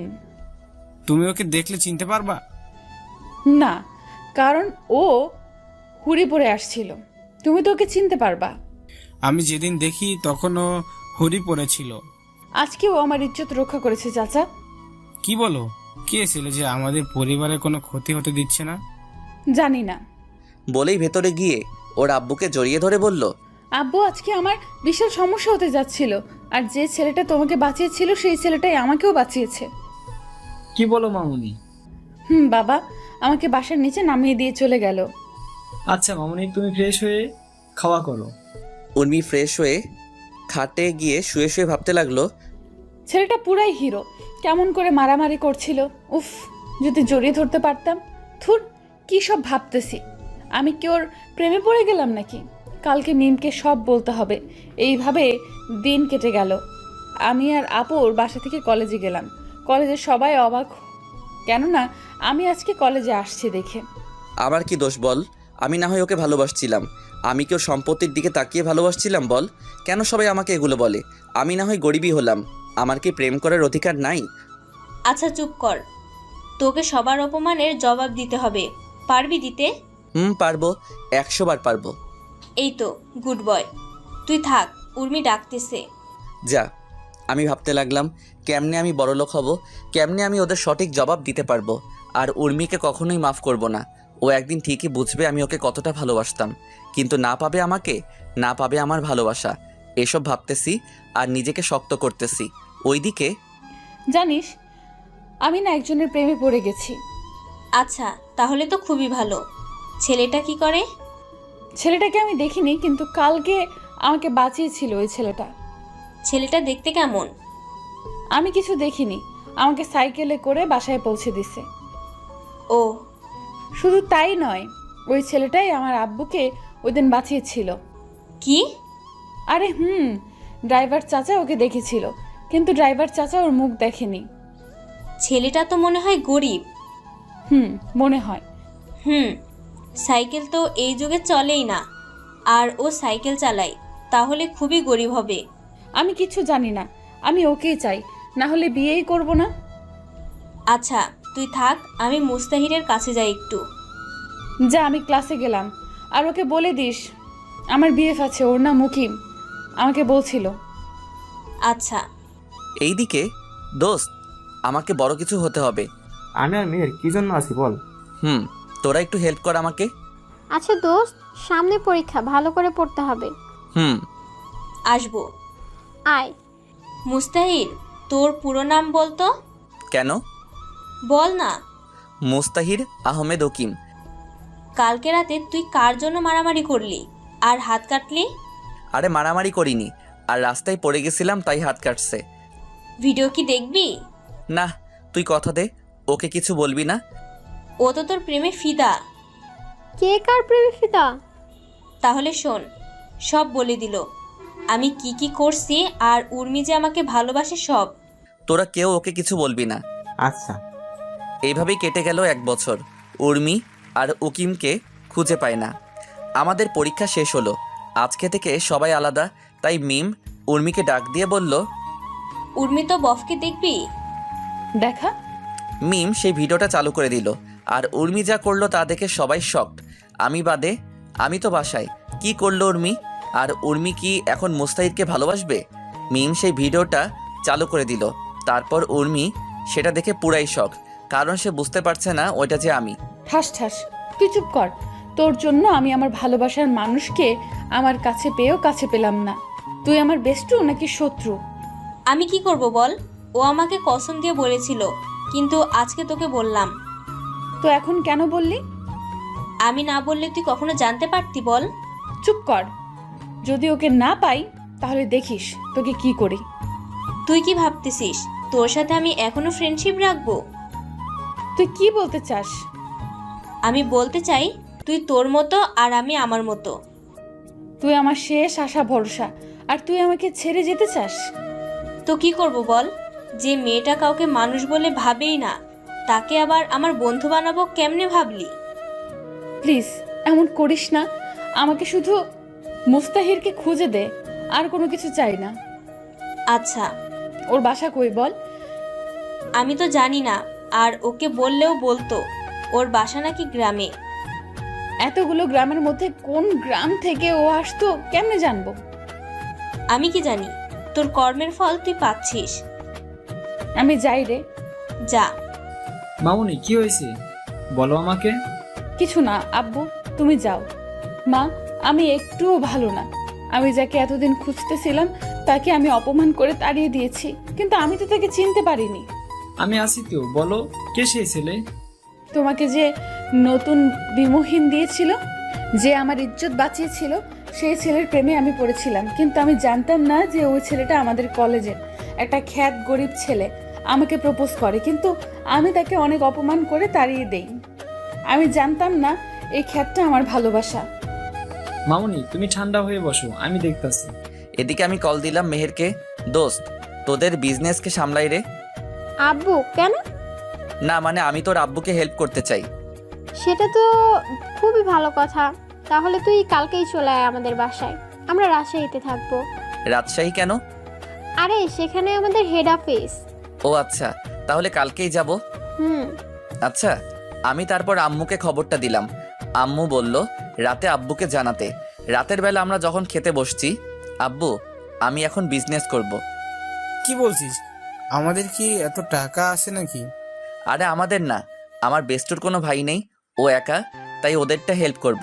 তুমি ওকে দেখলে চিনতে পারবা? না, কারণ ও হুড়ি পরে আসছিল। তুমি তো ওকে চিনতে পারবা। আমি যেদিন দেখি তখনও হুডি পরেছিল। আজকেও আমার ইজ্জত রক্ষা করেছে চাচা। কি বলো? কে ছিল যে আমাদের পরিবারের কোনো ক্ষতি হতে দিচ্ছে না? জানি না। বলেই ভেতরে গিয়ে ওর আব্বুকে জড়িয়ে ধরে বলল, আব্বু, আজকে আমার বিশাল সমস্যা হতে যাচ্ছিল, আর যে ছেলেটা তোমাকে বাঁচিয়েছিল সেই ছেলেটাই আমাকেও বাঁচিয়েছে। কি বলো মামুনি? বাবা আমাকে বাসার নিচে নামিয়ে দিয়ে চলে গেল। আচ্ছা মামুনি, তুমি ফ্রেশ হয়ে খাওয়া করো। উর্মি ফ্রেশ হয়ে খাটে গিয়ে শুয়ে শুয়ে ভাবতে লাগলো, ছেলেটা পুরাই হিরো, কেমন করে মারামারি করছিল। উফ, যদি জড়িয়ে ধরতে পারতাম। থুর, কি সব ভাবতেছি। আমি কি ওর প্রেমে পড়ে গেলাম নাকি? কালকে মিমকে সব বলতে হবে। এইভাবে দিন কেটে গেল। আমি আর আপুর বাসা থেকে কলেজে গেলাম। কলেজে সবাই অবাক, কেননা আমি আজকে কলেজে আসছি দেখে। আমার কি দোষ বল? আমি না হয় ওকে ভালোবাসছিলাম। আমি কি ওর সম্পত্তির দিকে তাকিয়ে ভালোবাসছিলাম বল? কেন সবাই আমাকে এগুলো বলে? আমি না হয় গরিবই হলাম, আমার কি প্রেম করার অধিকার নাই? আচ্ছা চুপ কর, তোকে সবার অপমানের জবাব দিতে হবে। পারবি দিতে? পারবো, 100 বার পারবো। এই তো গুড বয়, তুই থাক, উর্মি ডাকতেছে। যা। আমি ভাবতে লাগলাম, কেমনে আমি বড়লোক হব, কেমনে আমি ওদের সঠিক জবাব দিতে পারবো। আর উর্মিকে কখনোই মাফ করব না। ও একদিন ঠিকই বুঝবে আমি ওকে কতটা ভালোবাসতাম, কিন্তু না পাবে আমাকে, না পাবে আমার ভালোবাসা। এসব ভাবতেছি আর নিজেকে শক্ত করতেছি। ওইদিকে জানিস, আমি না একজনের প্রেমে পড়ে গেছি। আচ্ছা, তাহলে তো খুবই ভালো। ছেলেটা কি করে? ছেলেটাকে আমি দেখিনি, কিন্তু কালকে আমাকে বাঁচিয়েছিল ওই ছেলেটা। ছেলেটা দেখতে কেমন? আমি কিছু দেখিনি, আমাকে সাইকেলে করে বাসায় পৌঁছে দিছে। ও, শুধু তাই নয়, ওই ছেলেটাই আমার আব্বুকে ওই দিন বাঁচিয়েছিল। কি? আরে ড্রাইভার চাচা ওকে দেখেছিল, কিন্তু ড্রাইভার চাচা ওর মুখ দেখেনি। ছেলেটা তো মনে হয় গরিব। মনে হয়। সাইকেল তো এই যুগে চলেই না, আর ও সাইকেল চালায়, তাহলে খুবই গরিব হবে। আমি কিছু জানি না, আমি ওকেই চাই, না হলে বিয়েই করব না। আচ্ছা তুই থাক, আমি মুস্তাহিরের কাছে যাই একটু। যা, আমি ক্লাসে গেলাম। আর ওকে বলে দিস আমার বিএফ আছে, ওর নাম মুকিম, আমাকে বলছিল। আচ্ছা। এইদিকে দোস্ত, আমাকে বড় কিছু হতে হবে। আমি আর মেয়ের কি জন্য আছি বল? তোরা একটু হেল্প কর আমাকে। আচ্ছা দোস্ত, সামনে পরীক্ষা, ভালো করে পড়তে হবে। আসবো। আয়। মুস্তাহির, তোর পুরো নাম বলতো। কেন? বল না। মুস্তাহির আহমেদ উকিম। কালকে রাতে তুই কার জন্য মারামারি করলি আর হাত কাটলি? আরে মারামারি করিনি, আর রাস্তায় পড়ে গেছিলাম তাই হাত কাটছে। ভিডিও কি দেখবি? না, তুই কথা দে, ওকে কিছু বলবি না। ও তো তোর প্রেমে ফিদা। কে কার প্রেমে ফিদা? তাহলে শোন, সব বলে দিল আমি কি কি করছি, আর উর্মি যে আমাকে ভালোবাসে সব। তোরা কেউ ওকে কিছু বলবি না। আচ্ছা। এইভাবেই কেটে গেল 1 বছর। উর্মি আর উকিমকে খুঁজে পায় না। আমাদের পরীক্ষা শেষ হলো, আজকে থেকে সবাই আলাদা। তাই মিম উর্মিকে ডাক দিয়ে বলল, উর্মি তো বফকে দেখবি। দেখা। মিম সেই ভিডিওটা চালু করে দিল, আর উর্মি যা করলো তা দেখে সবাই শকড। আমি বাদে। আমি তো বাসায় কি করলো উর্মি? আর উর্মি কি এখন মুস্তাহিদকে ভালোবাসবে? মিম সেই ভিডিওটা চালু করে দিল। তারপর উর্মি সেটা দেখে পুরাই শখ, কারণ সে বুঝতে পারছে না ওইটা যে আমি। ঠাস ঠাস, তুই চুপ কর। তোর জন্য আমি আমার ভালোবাসার মানুষকে আমার কাছে পেয়েও কাছে পেলাম না। তুই আমার বেস্টু নাকি শত্রু? আমি কি করব বল? ও আমাকে কসম দিয়ে বলেছিল, কিন্তু আজকে তোকে বললাম। তো এখন কেন বললি? আমি না বললে তুই কখনো জানতে পারতি বল? চুপ কর। যদি ওকে না পাই তাহলে দেখিস তোকে কি করি। তুই কি ভাবতেছিস তোর সাথে আমি এখনো ফ্রেন্ডশিপ রাখবো? তুই কি বলতে চাস? আমি বলতে চাই তুই তোর মতো আর আমি আমার মতো। তুই আমার শেষ আশা ভরসা, আর তুই আমাকে ছেড়ে যেতে চাস? তো কি করব বল? যে মেয়েটা কাউকে মানুষ বলে ভাবেই না, তাকে আবার আমার বন্ধু বানাবো কেমনে ভাবলি? প্লিজ এমন করিস না। আমাকে শুধু মুস্তাহিরকে খুঁজে দে, আর কোনো কিছু চাই না। আচ্ছা, ওর বাসা কই বল? আমি তো জানি না, আর ওকে বললেও বলতো ওর বাসা নাকি গ্রামে। এতগুলো গ্রামের মধ্যে কোন গ্রাম থেকে ও আসতো কেমনে জানবো? আমি কি জানি? তোর কর্মের ফল তুই পাচ্ছিস। আমি যাই রে। যা। মামুনি কি হয়েছে বলো আমাকে। কিছু না আব্বু, তুমি যাও। মা, আমি একটুও ভালো না। আমি যাকে এতদিন খুঁজতেছিলাম তাকে আমি অপমান করে তাড়িয়ে দিয়েছি, কিন্তু আমি তো তাকে চিনতে পারিনি। আমি আসি তো, বলো কে সেই ছেলে? তোমাকে যে নতুন বিমোহিন দিয়েছিল, যে আমার ইজ্জত বাঁচিয়েছিল, সেই ছেলের প্রেমে আমি পড়েছিলাম। কিন্তু আমি জানতাম না যে ওই ছেলেটা আমাদের কলেজের একটা খ্যাত গরিব ছেলে। আমাকে প্রপোজ করে, কিন্তু আমি তাকে অনেক অপমান করে তাড়িয়ে দেই। আমি জানতাম না এই খ্যাতটা আমার ভালোবাসা। মামুনি তুমি ঠান্ডা হয়ে বসো, আমি দেখতাছি। এদিকে আমি কল দিলাম মেহেরকে। দোস্ত, তোদের বিজনেসকে সামলাই রে। আব্বু কেন? না মানে আমি তোর আব্বুকে হেল্প করতে চাই। সেটা তো খুবই ভালো কথা। তাহলে তুই কালকেই চলে আয় আমাদের বাসায়, আমরা রাজশাহীতে থাকবো। রাজশাহী কেন? আরে সেখানে আমাদের হেড অফিস। ও আচ্ছা, তাহলে কালকেই যাব। আচ্ছা, আমি তারপর আম্মুকে খবরটা দিলাম। আম্মু বলল রাতে আব্বুকে জানাতে। রাতের বেলা আমরা যখন খেতে বসছি, আব্বু আমি এখন বিজনেস করব। কি বলছিস? আমাদের কি এত টাকা আছে নাকি? আরে আমাদের না, আমার বেস্টুর কোনো ভাই নেই, ও একা, তাই ওদেরটা হেল্প করব।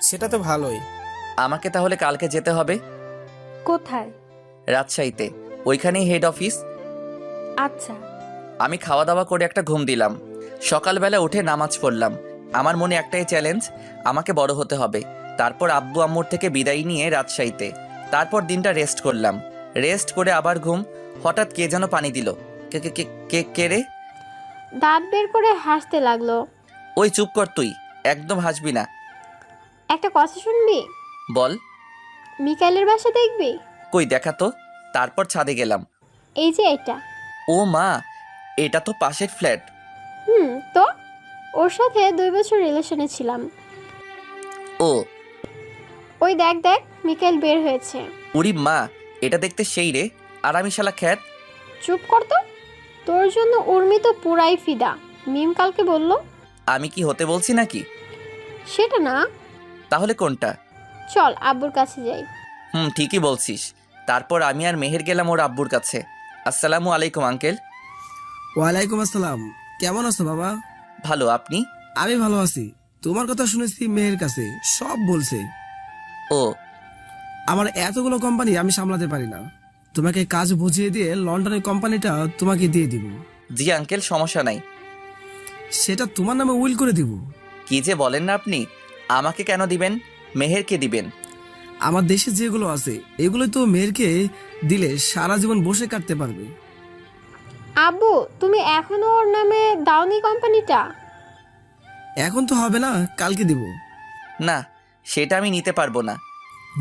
সেটা তো ভালোই। আমাকে তাহলে কালকে যেতে হবে। কোথায়? রাজশাহীতে, ওইখানেই হেড অফিস। আচ্ছা। আমি খাওয়া দাওয়া করে একটা ঘুম দিলাম। সকালবেলা উঠে নামাজ পড়লাম। আমার মনে একটাই চ্যালেঞ্জ, আমাকে বড় হতে হবে। তারপর আব্বু আম্মুর থেকে বিদায় নিয়ে রাজশাহীতে। তারপর দিনটা রেস্ট করলাম। রেস্ট করে আবার ঘুম। হঠাৎ কে যেন পানি দিল। কে কে কে কে কে রে? দাঁত বের করে হাসতে লাগলো। ওই চুপ কর তুই, একদম হাসবি না। একটা কথা শুনবি? বল। মিকাইলের বাসা দেখবি? কই দেখা তো। তারপর ছাদে গেলাম। এই যে এটা। ও মা, এটা তো পাশের ফ্ল্যাট। তো ওর সাথে 2 বছর রিলেশনে ছিলাম। ও ওই দেখ দেখ, মিকাইল বের হয়েছে। উরি মা, এটা দেখতে সেই রে। আর আমি শালা খ্যাত। চুপ কর তো। তোর জন্য উর্মি তো পুরাই ফিদা। মিম কালকে বলল। আমি কি হতে বলছি নাকি? সেটা না। তাহলে কোনটা? চল আব্বুর কাছে যাই। ঠিকই বলছিস। তারপর আমি আর মেহের গেলাম ওর আব্বুর কাছে। আসসালামু আলাইকুম আঙ্কেল। ওয়ালাইকুম আসসালাম। কেমন আছো বাবা? ভালো, আপনি? আমি ভালো আছি। তোমার কথা শুনেছি মেয়ের কাছে, সব বলছে। ও, আমার এতগুলো কোম্পানি আমি সামলাতে পারি না। তোমাকে কাজ বুঝিয়ে দিয়ে লন্ডনের কোম্পানিটা তোমাকে দিয়ে দিব। জি আঙ্কেল, সমস্যা নাই। সেটা তোমার নামে উইল করে দিব। কি যে বলেন না আপনি। আমাকে কেন দিবেন? মেহেরকে দিবেন। আমার দেশে যেগুলো আছে এগুলো তো মেয়েরকে দিলে সারা জীবন বসে কাটতে পারবে। আব্বু, তুমি এখনো ওর নামে দাওনি কোম্পানিটা? এখন তো হবে না, কালকে দিব। না, সেটা আমি নিতে পারবো না।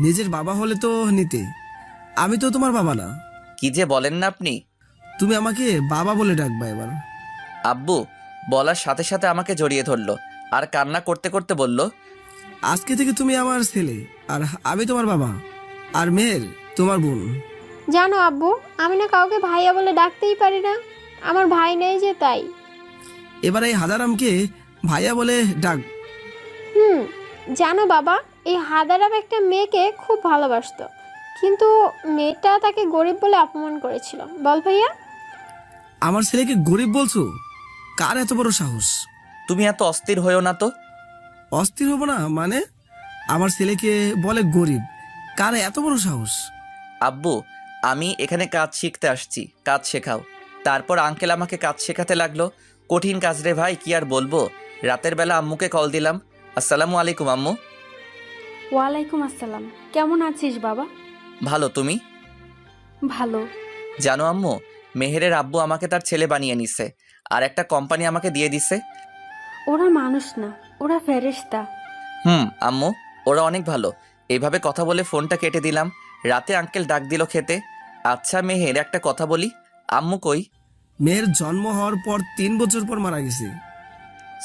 নিজের বাবা হলে তো নিতে। আমি তো তোমার বাবা না। কি যে বলেন না আপনি। তুমি আমাকে বাবা বলে ডাকবা এবার। আব্বু বলার সাথে সাথে আমাকে জড়িয়ে ধরলো আর কান্না করতে করতে বলল, আজকে থেকে তুমি আমার ছেলে, আর আমি তোমার বাবা, আর মেয়ের তোমার বোন। জানো আব্বু, আমি না কাউকে ভাইয়া বলে ডাকতেই পারি না। আমার ভাই নেই যে, তাই। এবার এই হাজারামকে ভাইয়া বলে ডাক। জানো বাবা, এই হাদারাম একটা মেয়েকে খুব ভালোবাসতো, কিন্তু মেয়েটা তাকে গরিব বলে অপমান করেছিল। বল ভাইয়া। আমার ছেলেকে গরিব বলছো? কার এত বড় সাহস? তুমি এত অস্থির হয়েও না তো। অস্থির হবো না মানে? আমার ছেলেকে বলে গরিব, কার এত বড় সাহস? আব্বু, আমি এখানে কাজ শিখতে আসছি, কাজ শেখাও। তারপর আঙ্কেল আমাকে কাজ শেখাতে লাগলো। কঠিন কাজ রে ভাই, কি আর বলবো। রাতের বেলা আম্মুকে কল দিলাম, আসসালামু আলাইকুম আম্মু। ওয়ালাইকুম আসসালাম। কেমন আছিস বাবা? ভালো, তুমি? ভালো। জানো আম্মু, মেহেরের আব্বু আমাকে তার ছেলে বানিয়ে নিছে, আর একটা কোম্পানি আমাকে দিয়ে দিছে। ওরা মানুষ না, ওরা ফেরেশতা। আম্মু, ওরা অনেক ভালো। এইভাবে কথা বলে ফোনটা কেটে দিলাম। রাতে আঙ্কেল ডাক দিল খেতে। আচ্ছা মেহের, একটা কথা বলি, আম্মু কই? মেয়ের জন্ম হওয়ার পর 3 বছর পর মারা গেছে।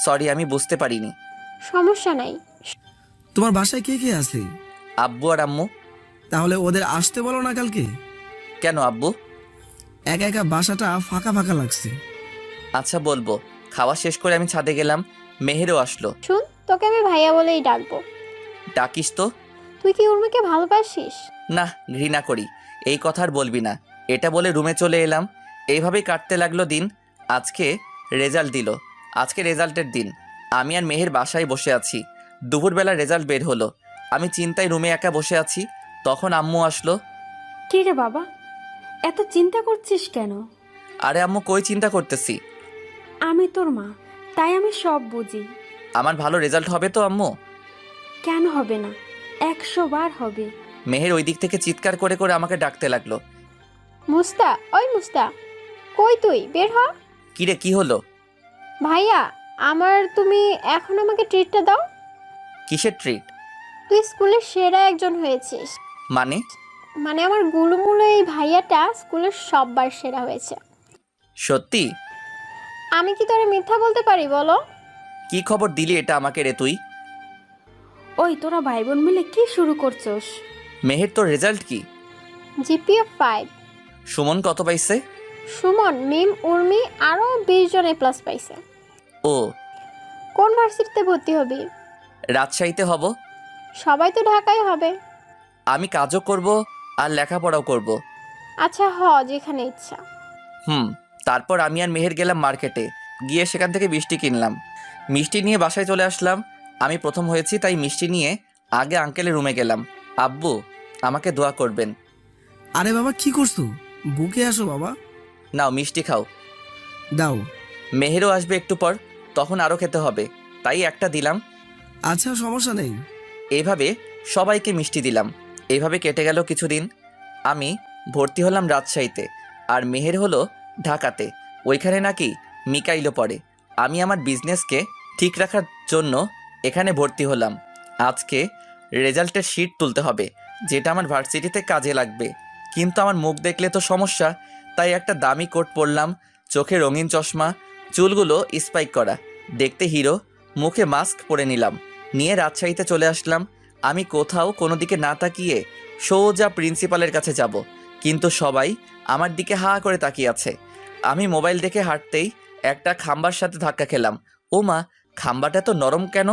সরি, আমি বুঝতে পারিনি। সমস্যা নাই। তোমার বাসায় কে কে আছে? আব্বু আর আম্মু। তাহলে ওদের আসতে বলো না কালকে। কেন আব্বু? একা একা বাসাটা ফাঁকা ফাঁকা লাগছে। আচ্ছা বলবো। খাওয়া শেষ করে আমি ছাদে গেলাম, মেহেরও আসলো। শুন, তোকে আমি ভাইয়া বলেই ডাকবো। ডাকিস তো। তুই কি উর্মিকে ভালোবাসিস? না, ঘৃণা করি। এই কথা আর বলবি না। এটা বলে রুমে চলে এলাম। এইভাবেই কাটতে লাগলো দিন। আজকে রেজাল্ট দিল। আজকে রেজাল্টের দিন। আমি আর মেহের বাসায় বসে আছি। দুপুরবেলা রেজাল্ট বের হলো। আমি চিন্তায় রুমে একা বসে আছি। তখন আম্মু আসলো। কি রে বাবা, এত চিন্তা করছিস কেন? আরে আম্মু, কই চিন্তা করতেছি? আমি তোর মা, তাই আমি সব বুঝি। আমার ভালো রেজাল্ট হবে তো আম্মু? কেন হবে না? 100 বার হবে। মেহের ওই দিক থেকে চিৎকার করে করে আমাকে ডাকতে লাগলো। মুস্তা, ওই মুস্তা, কই তুই? বের হ। কিরে, কি হলো? ভাইয়া, তুমি এখন আমাকে ট্রিটটা দাও। কিসের ট্রিট? তুই স্কুলের সেরা একজন হয়েছিস। মানে আমার গুলুমুলু এই ভাইয়াটা স্কুলের সববার সেরা হয়েছে। সত্যি? আমি কি তোরে মিথ্যা বলতে পারি বলো? কি খবর দিলি এটা আমাকে রে তুই? ওই তোরা ভাই বোন মিলে কি শুরু করছস? মেহের, তোর রেজাল্ট কি? জিপিএ 5। সুমন কত পাইছে? সুমন, মিম, উর্মি আরো 20 জন A+ পাইছে। ও। কোন ভার্সিটিতে ভর্তি হবি? রাজশাহীতে হব। সবাই তো ঢাকায় হবে। আমি কাজও করব আর লেখাপড়াও করব। আচ্ছা, যেখানে ইচ্ছা। তারপর আমি আর মেহের গেলাম মার্কেটে। গিয়ে সেখান থেকে মিষ্টি কিনলাম। মিষ্টি নিয়ে বাসায় চলে আসলাম। আমি প্রথম হয়েছি, তাই মিষ্টি নিয়ে আগে আঙ্কেলের রুমে গেলাম। আব্বু, আমাকে দোয়া করবেন। আরে বাবা, কি করছো? বুকে আসো বাবা। নাও মিষ্টি খাও। দাও। মেহেরও আসবে একটু পর, তখন আরও খেতে হবে, তাই একটা দিলাম। আচ্ছা, সমস্যা নেই। এইভাবে সবাইকে মিষ্টি দিলাম। এইভাবে কেটে গেল কিছুদিন। আমি ভর্তি হলাম রাজশাহীতে, আর মেহের হলো ঢাকাতে। ওইখানে নাকি মিকাইলও পড়ে। আমি আমার বিজনেসকে ঠিক রাখার জন্য এখানে ভর্তি হলাম। আজকে রেজাল্টের শিট তুলতে হবে, যেটা আমার ভার্সিটিতে কাজে লাগবে। কিন্তু আমার মুখ দেখলে তো সমস্যা, তাই একটা দামি কোট পরলাম, চোখে রঙিন চশমা, চুলগুলো স্পাইক করা, দেখতে হিরো, মুখে মাস্ক পরে নিলাম। নিয়ে রাজশাহীতে চলে আসলাম। আমি কোথাও কোনো দিকে না তাকিয়ে সোজা প্রিন্সিপালের কাছে যাব, কিন্তু সবাই আমার দিকে হা করে তাকিয়ে আছে। আমি মোবাইল দেখে হাঁটতেই একটা খাম্বার সাথে ধাক্কা খেলাম। ও মা, খাম্বাটা তো নরম কেন?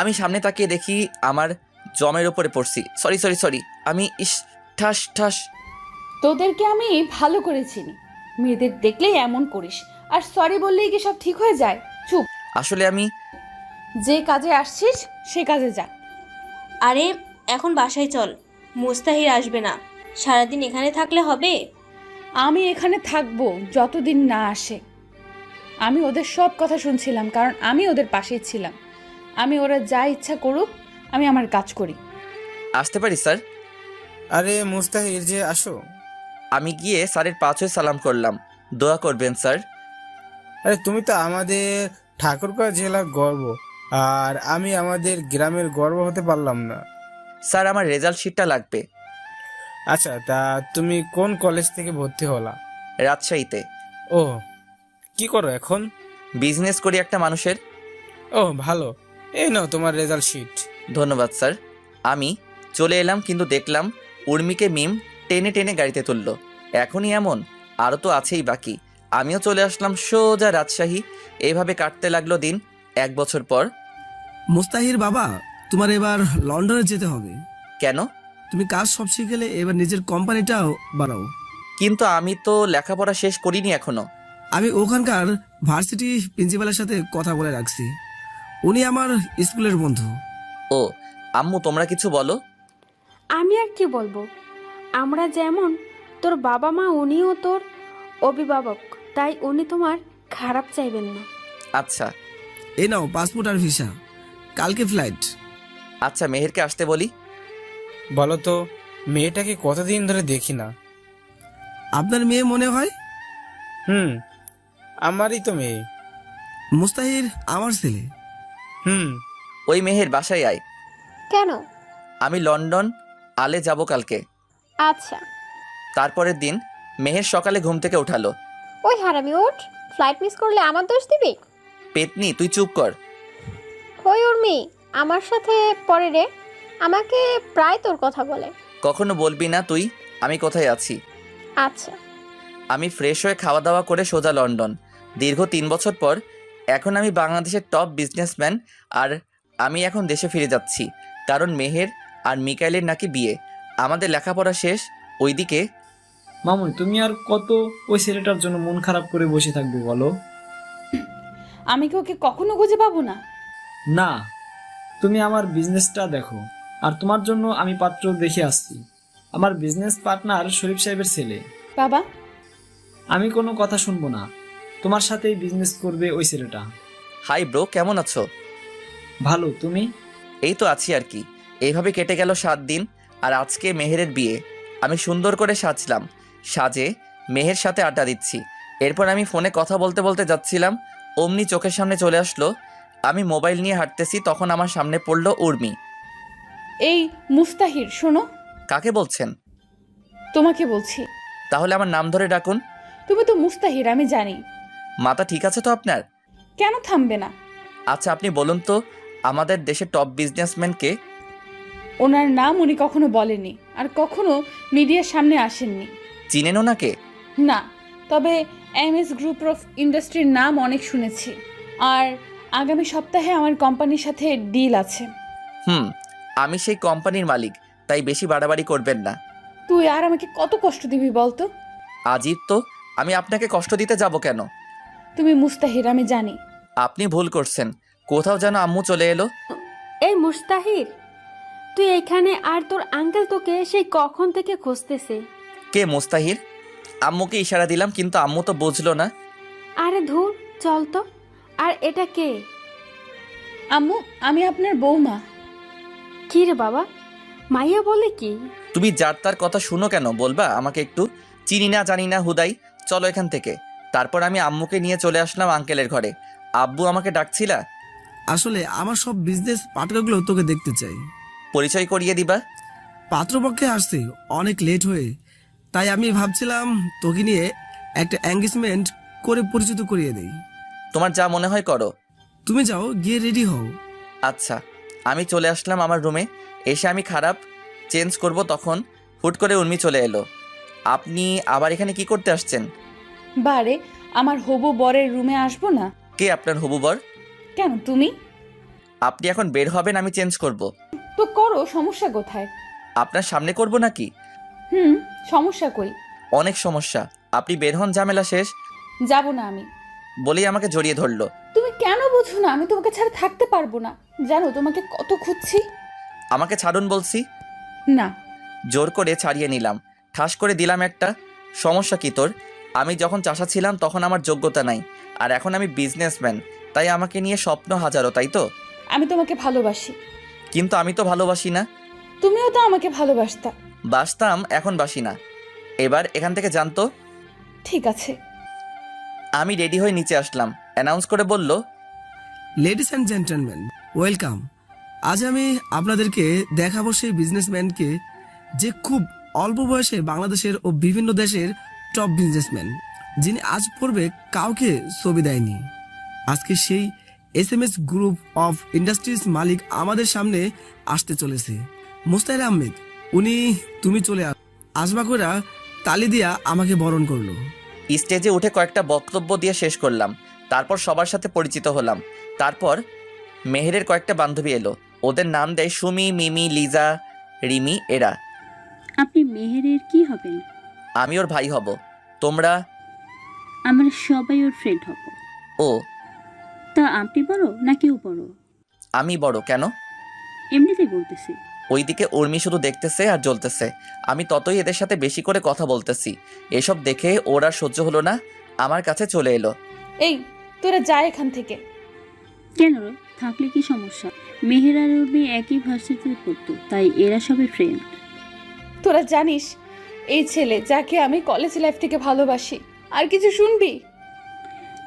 আমি সামনে তাকিয়ে দেখি আমার জমের ওপরে পড়ছি। সরি, আমি ঠাস ঠাস। তোদেরকে আমি ভালো করে চিনি। মেয়েদের দেখলেই এমন করিস, আর সরি বললেই কি সব ঠিক হয়ে যায়? চুপ। আসলে আমি যে কাজে আসছিস সে কাজে যা। আরে এখন বাসায় চল, মুস্তাহির আসবে না। সারাদিন এখানে থাকলে হবে? আমি এখানে থাকবো যতদিন না আসে। আমি ওদের সব কথা শুনছিলাম, কারণ আমি ওদের পাশেই ছিলাম। ওরা যা ইচ্ছা করুক, আমি আমার কাজ করি। আসতে পারি স্যার? আরে মুস্তাহির যে, আসো। আমি গিয়ে স্যারের পা ছুঁয়ে সালাম করলাম। দোয়া করবেন স্যার। আরে তুমি তো আমাদের ঠাকুরগাঁও জেলার গর্ব, আর আমি আমাদের গ্রামের গর্ব হতে পারলাম না। স্যার, আমার রেজাল্ট শিটটা লাগবে। আচ্ছা, তা তুমি কোন কলেজ থেকে ভর্তি হলা? রাজশাহীতে। ও, কি করো এখন? বিজনেস করি একটা মানুষের। ও ভালো, এই নাও তোমার রেজাল্ট শিট। ধন্যবাদ স্যার। আমি চলে এলাম, কিন্তু দেখলাম উর্মিকে মিম টেনে টেনে গাড়িতে তুললো। এখনই এমন? আরও তো আছেই বাকি। আমিও চলে আসলাম সোজা রাজশাহী। এইভাবে কাটতে লাগলো দিন। 1 বছর পর। মুস্তাহির বাবা, তোমার এবার লন্ডনে যেতে হবে। কেন? তুমি কাজ সব শিখেলে এবার নিজের কোম্পানিটাও বাড়াও। কিন্তু আমি তো লেখাপড়া শেষ করিনি এখনো। আমি ওখানকার ভার্সিটি প্রিন্সিপালের সাথে কথা বলে রাখছি, উনি আমার স্কুলের বন্ধু। ও আম্মু, তোমরা কিছু বলো। আমি আর কি বলবো, আমরা যেমন তোর বাবা মা, উনিও তোর অভিভাবক, তাই উনি তোমার খারাপ চাইবেন না। আচ্ছা এই নাও পাসপোর্ট আর ভিসা, কালকে ফ্লাইট। আচ্ছা, মেহেরকে আসতে বলি। বলো তো, মেয়েটাকে কতদিন ধরে দেখি না। আপনার মেয়ে মনে হয়? আমারই তো মেয়ে। মুস্তাহির আমার ছেলে। ওই মেহের বাসায় আয়। কেন? আমি লন্ডন আলে যাব কালকে। আচ্ছা। তারপরের দিন মেহের সকালে ঘুম থেকে উঠালো। ওই হারামি ওঠ, ফ্লাইট মিস করলে আমার দোষ দিবি? পেতনি, তুই চুপ কর। ওই উর্মি, আমার সাথে পরে রে, আমাকে প্রায় তোর কথা বলে। কখনো বলবি না তুই আমি কোথায় আছি। আচ্ছা। আমি ফ্রেশ হয়ে খাওয়া দাওয়া করে সোজা লন্ডন। দীর্ঘ 3 বছর পর এখন আমি বাংলাদেশের টপ বিজনেসম্যান, আর আমি এখন দেশে ফিরে যাচ্ছি কারণ মেহের আর মিকাইলের নাকি বিয়ে। আমাদের লেখাপড়া শেষ। ওইদিকে মামুনি, তুমি আর কত ওই ছেলেটার জন্য মন খারাপ করে বসে থাকবে বলো? আমি কি ওকে কখনো খুঁজে পাবো না? না, তুমি আমার বিজনেসটা দেখো, আর তোমার জন্য আমি পাত্র দেখে আসছি। আমার বিজনেস পার্টনার শরীফ সাহেবের ছেলে। বাবা, আমি কোনো কথা শুনবো না, তোমার সাথেই বিজনেস করবে ওই ছেলেটা। হাই ব্রো, কেমন আছো? ভালো, তুমি? এই তো আছি আর কি। এইভাবে কেটে গেল 7 দিন, আর আজকে মেহেরের বিয়ে। আমি সুন্দর করে সাজলাম, সাজে মেহের সাথে আড্ডা দিচ্ছি। এরপর আমি ফোনে কথা বলতে বলতে যাচ্ছিলাম, অমনি চোখের সামনে চলে আসলো। আমি মোবাইল নিয়ে হাঁটতেছি, তখন আমার সামনে পড়লো উর্মি। এই মুস্তাহির, শোনো। কাকে বলছেন? তোমাকে বলছি। তাহলে আমার নাম ধরে ডাকুন। তুমি তো মুস্তাহির, আমি জানি। মাথা ঠিক আছে তো আপনার? কেন থামবে না? আচ্ছা আপনি বলুন তো, আমাদের দেশের টপ বিজনেসম্যানকে? ওনার নাম উনি কখনো বলেনি, আর কখনো মিডিয়ার সামনে আসেননি। চিনেন ওনাকে? না, তবে এমএস গ্রুপ অফ ইন্ডাস্ট্রির নাম অনেক শুনেছি, আর আগামী সপ্তাহে আমার কোম্পানির সাথে ডিল আছে। আমি সেই কোম্পানির মালিক, তাই বেশি বাড়াবাড়ি করবেন না। তুই আর আমাকে কত কষ্ট দিবি বলতো? আজিব তো, আমি আপনাকে কষ্ট দিতে যাব কেন? তুমি মুস্তাহির, আমি জানি। আপনি ভুল করছেন, কোথাও যেন আম্মু চলে এলো। এই মুস্তাহির, তুই এখানে, আর তোর আঙ্কেল তোকে সেই কখন থেকে খুঁজতেছে। কে মুস্তাহির? আম্মুকে ইশারা দিলাম, কিন্তু আম্মু তো বুঝলো না। আরে ধুর, চল তো। আর এটা কে? আম্মু, আমি আপনার বৌমা। কি রে বাবা, মাইয়া বলে কি? তুমি যার তার কথা শুনো কেন, বলবা আমাকে একটু? চিনি না জানি না হুদাই, চলো এখান থেকে। তারপর আমি আম্মুকে নিয়ে চলে আসলাম আঙ্কেলের ঘরে। আব্বু আমাকে ডাকছিলা? আসলে আমার সব বিজনেস পার্টনারগুলো তোকে দেখতে চাই। পরিচয় করিয়ে দিবা? পাত্রপক্ষে আসছে অনেক লেট হয়ে, তাই আমি ভাবছিলাম তোকে নিয়ে একটা এঙ্গেজমেন্ট করে পরিচিত করিয়ে দেই। তোমার যা মনে হয় করো। তুমি যাও, গিয়ে রেডি হও। আচ্ছা। আমি চলে আসলাম আমার রুমে। এসে আমি খারাপ চেঞ্জ করব, তখন হুট করে উর্মি চলে এলো। আপনি আবার এখানে কি করতে আসছেন? বারে, আমার হবু বরের রুমে আসবো না? কে আপনার হবু বর? কেন, তুমি? আপনি এখন বের হবেন, আমি চেঞ্জ করব। তো করো, সমস্যা কোথায়? আপনার সামনে করব নাকি? সমস্যা কই? অনেক সমস্যা। আপনি বের হন, ঝামেলা শেষ। যাব না আমি। বলেই আমাকে জড়িয়ে ধরলো। তুমি কেন বুঝো না, আমি তোমাকে ছাড়া থাকতে পারবো না। জানো তোমাকে কত খুঁজছি। আমাকে ছাড়ুন বলছি। না। জোর করে ছাড়িয়ে নিলাম, ঠাস করে দিলাম একটা। সমস্যা কি তোর? আমি যখন চাষা ছিলাম তখন আমার যোগ্যতা নাই, আর এখন আমি বিজনেসম্যান, তাই আমাকে নিয়ে স্বপ্ন হাজারো, তাই তো? আমি তোমাকে ভালোবাসি। কিন্তু আমি তো ভালোবাসি না। তুমিও তো আমাকে ভালোবাসতা। বাসতাম, এখন বাসি না। এবার এখান থেকে জানতো। ঠিক আছে। আমি রেডি হয়ে নিচে আসলাম, অ্যানাউন্স করে বলল, লেডিস অ্যান্ড জেন্টলম্যান, ওয়েলকাম। আজ আমি আপনাদেরকে দেখাবো সেই বিজনেসম্যানকে যে খুব অল্প বয়সে বাংলাদেশের ও বিভিন্ন দেশের টপ বিজনেসম্যান, যিনি আজ পূর্বে কাউকে ছবি দেয়নি। আজকে সেই এসএমএস গ্রুপ অফ ইন্ডাস্ট্রিজ মালিক আমাদের সামনে আসতে চলেছে, মুস্তাহির আহমেদ। উনি তুমি চলে আসবা করে তালি দিয়া আমাকে বরণ করলো। স্টেজে উঠে কয়েকটা বক্তব্য দিয়ে শেষ করলাম। তারপর সবার সাথে পরিচিত হলাম। তারপর মেহেরের কয়েকটা বান্ধবী এলো, ওদের নাম দেয় সুমি, মিমি, লিজা, রিমি এরা। আপনি মেহেরের কি হবেন? আমি ওর ভাই হব। তোমরা? আমরা সবাই ওর ফ্রেন্ড হব। ও, তা আপনি বড় না কেউ বড়? আমি বড়। কেন? এমনিতেই বলতেছি। ওইদিকে উর্মি শুধু দেখতেছে আর জ্বলতেছে। আমি ততই এদের সাথে বেশি করে কথা বলতেছি। এসব দেখে ওর আর সহ্য হলো না, আমার কাছে চলে এলো। এই তোরা যা এখান থেকে। কেন রে? থাকলে কি সমস্যা? মেহের আর উর্মি একই ভার্সিটিতে পড়তো, তাই এরা সবাই ফ্রেন্ড। তোরা জানিস এই ছেলে যাকে আমি কলেজ লাইফ থেকে ভালোবাসি। আর কিছু শুনবি?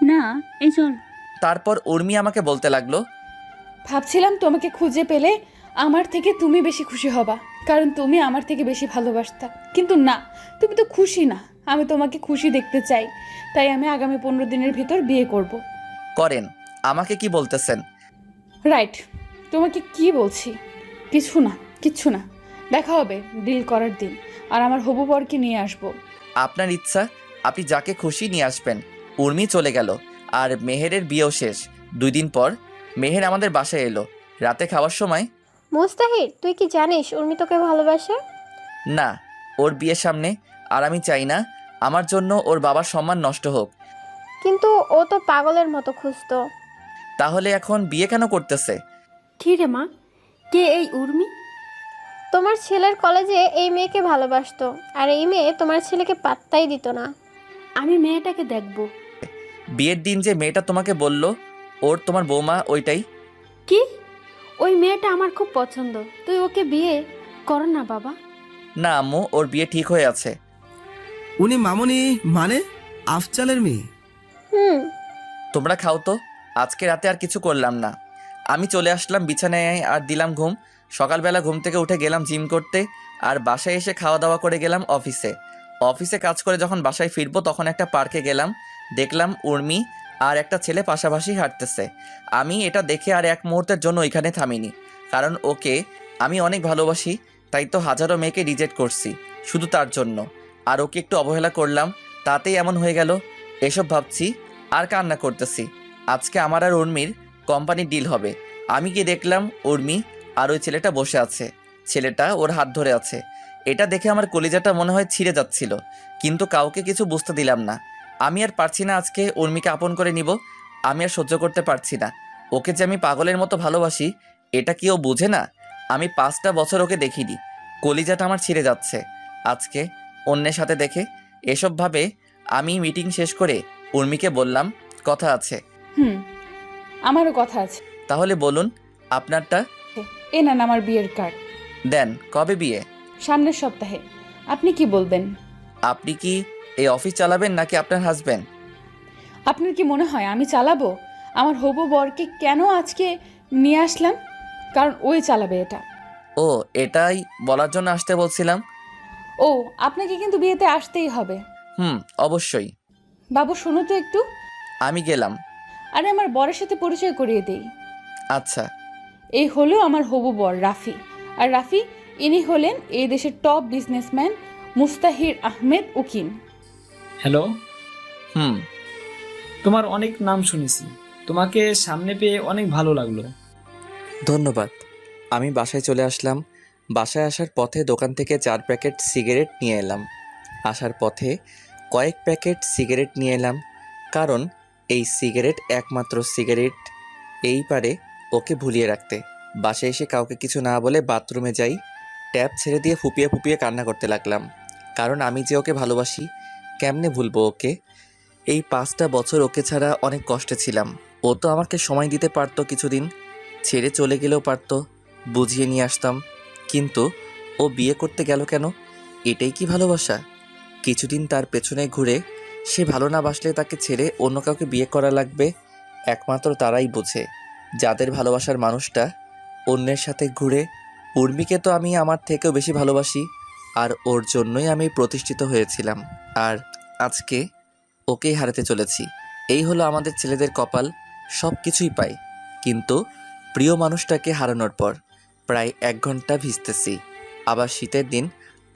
না, এই চল। তারপর উর্মি আমাকে বলতে লাগলো, ভাবছিলাম তোমাকে খুঁজে পেলে আমার থেকে তুমি বেশি খুশি হবা, কারণ তুমি আমার থেকে বেশি ভালোবাসতা। কিন্তু না, তুমি তো খুশি না। আমি তোমাকে খুশি দেখতে চাই, তাই আমি আগামী 15 দিনের ভিতর বিয়ে করব। করেন। আমাকে কি বলতেছেন? রাইট, তোমাকে কি বলছি? কিচ্ছু না। দেখা হবে ডিল করার দিন, আর আমার হবু বরকে নিয়ে আসবো। আপনার ইচ্ছা, আপনি যাকে খুশি নিয়ে আসবেন। উর্মি চলে গেল আর মেহেরের বিয়েও শেষ। 2 দিন পর মেহের আমাদের বাসায় এলো। রাতে খাওয়ার সময়, মুস্তাহির, তুই কি জানিস উর্মি তোকে ভালোবাসে? না, ওর বিয়ের সামনে। আর আমি চাই না আমার জন্য ওর বাবার সম্মান নষ্ট হোক। কিন্তু ও তো পাগলের মতো খুঁজতো। তাহলে এখন বিয়ে কেন করতেছে? কি রে মা, কে এই উর্মি? তোমার ছেলের কলেজে এই মেয়েকে ভালোবাসতো, আর এই মেয়ে তোমার ছেলেকে পাত্তাই দিত না। আমি মেয়েটাকে দেখব। বিয়ের দিন যে মেয়েটা তোমাকে বলল ওর তোমার বৌমা, ওইটাই? কি? ওই মেয়েটা আমার খুব পছন্দ। তুই ওকে বিয়ে কর না বাবা। না আম্মু, ওর বিয়ে ঠিক হয়ে আছে। উনি মামনি মানে আফজালের মেয়ে? হুম। তোমরা খাও তো, আজকে রাতে আর কিছু করলাম না। আমি চলে আসলাম বিছানায় আর দিলাম ঘুম। সকালবেলা ঘুম থেকে উঠে গেলাম জিম করতে, আর বাসায় এসে খাওয়া দাওয়া করে গেলাম অফিসে কাজ করে যখন বাসায় ফিরবো তখন একটা পার্কে গেলাম। দেখলাম উর্মি আর একটা ছেলে পাশাপাশি হাঁটতেছে। আমি এটা দেখে আর এক মুহূর্তের জন্য ওইখানে থামিনি, কারণ ওকে আমি অনেক ভালোবাসি। তাই তো হাজারো মেয়েকে রিজেক্ট করছি শুধু তার জন্য, আর ওকে একটু অবহেলা করলাম, তাতেই এমন হয়ে গেল। এসব ভাবছি আর কান্না করতেছি। আজকে আমার আর উর্মির কোম্পানির ডিল হবে। আমি গিয়ে দেখলাম উর্মি আর ওই ছেলেটা বসে আছে, ছেলেটা ওর হাত ধরে আছে। এটা দেখে আমার কলিজাটা মনে হয় ছিঁড়ে যাচ্ছিল, কিন্তু কাউকে কিছু বুঝতে দিলাম না। আমি আর পারছি না আজকে উর্মিকে আপন করে নিব। আমি আর সহ্য করতে পারছি না। ওকে যে আমি পাগলের মতো ভালোবাসি, এটা কি ও বুঝে না? আমি 5টা বছর ওকে দেখিনি, কলিজাটা আমার ছিঁড়ে যাচ্ছে আজকে অন্যের সাথে দেখে। এসব ভাবে আমি মিটিং শেষ করে উর্মিকে বললাম, কথা আছে। আমারও কথা আছে। তাহলে বলুন আপনারটা। এ নেন আমার বিয়ের কার্ড। দেন। কবে বিয়ে? সামনের সপ্তাহে। আপনি কি বলবেন? আপনি কি এই অফিস চালাবেন নাকি আপনার হাজবেন্ড? আপনার কি মনে হয় আমি চালাবো? আমার হবু বরকে কেন আজকে নিয়ে আসলাম? কারণ ওই চালাবে এটা। ও, এটাই বলার জন্য আসতে বলছিলাম। ও, আপনাকে কিন্তু বিয়েতে আসতেই হবে। অবশ্যই। বাবু শোনো তো একটু। আমি গেলাম। আরে আমার বরের সাথে পরিচয় করিয়ে দেই। আচ্ছা। এই হলো আমার হবু বর রাফি। আর রাফি, ইনি হলেন এই দেশের টপ বিজনেসম্যান মুস্তাহির আহমেদ উকিল। হ্যালো। হুম। তোমার অনেক নাম শুনেছি, তোমাকে সামনে পেয়ে অনেক ভালো লাগলো। ধন্যবাদ। আমি বাসায় চলে আসলাম। বাসায় আসার পথে দোকান থেকে 4 প্যাকেট সিগারেট নিয়ে এলাম। আসার পথে কয়েক প্যাকেট সিগারেট নিয়ে এলাম, কারণ এই সিগারেট একমাত্র সিগারেট এই পারে ওকে ভুলিয়ে রাখতে। বাসায় এসে কাউকে কিছু না বলে বাথরুমে যাই। ট্যাপ ছেড়ে দিয়ে ফুপিয়ে ফুপিয়ে কান্না করতে লাগলাম, কারণ আমি যে ওকে ভালোবাসি, কেমনে ভুলবো ওকে? এই 5টা বছর ওকে ছাড়া অনেক কষ্টে ছিলাম। ও তো আমাকে সময় দিতে পারতো, কিছুদিন ছেড়ে চলে গেলেও পারতো, বুঝিয়ে নিয়ে আসতাম। কিন্তু ও বিয়ে করতে গেল কেন? এটাই কি ভালোবাসা? কিছুদিন তার পেছনে ঘুরে সে ভালো না বাসলে তাকে ছেড়ে অন্য কাউকে বিয়ে করা লাগবে। একমাত্র তারাই বোঝে যাদের ভালোবাসার মানুষটা অন্যের সাথে ঘুরে। উর্মিকে তো আমি আমার থেকেও বেশি ভালোবাসি, আর ওর জন্যই আমি প্রতিষ্ঠিত হয়েছিলাম, আর আজকে ওকেই হারাতে চলেছি। এই হলো আমাদের ছেলেদের কপাল, সব কিছুই পাই, কিন্তু প্রিয় মানুষটাকে হারানোর পর প্রায় 1 ঘন্টা ভিজতেছি। আবার শীতের দিন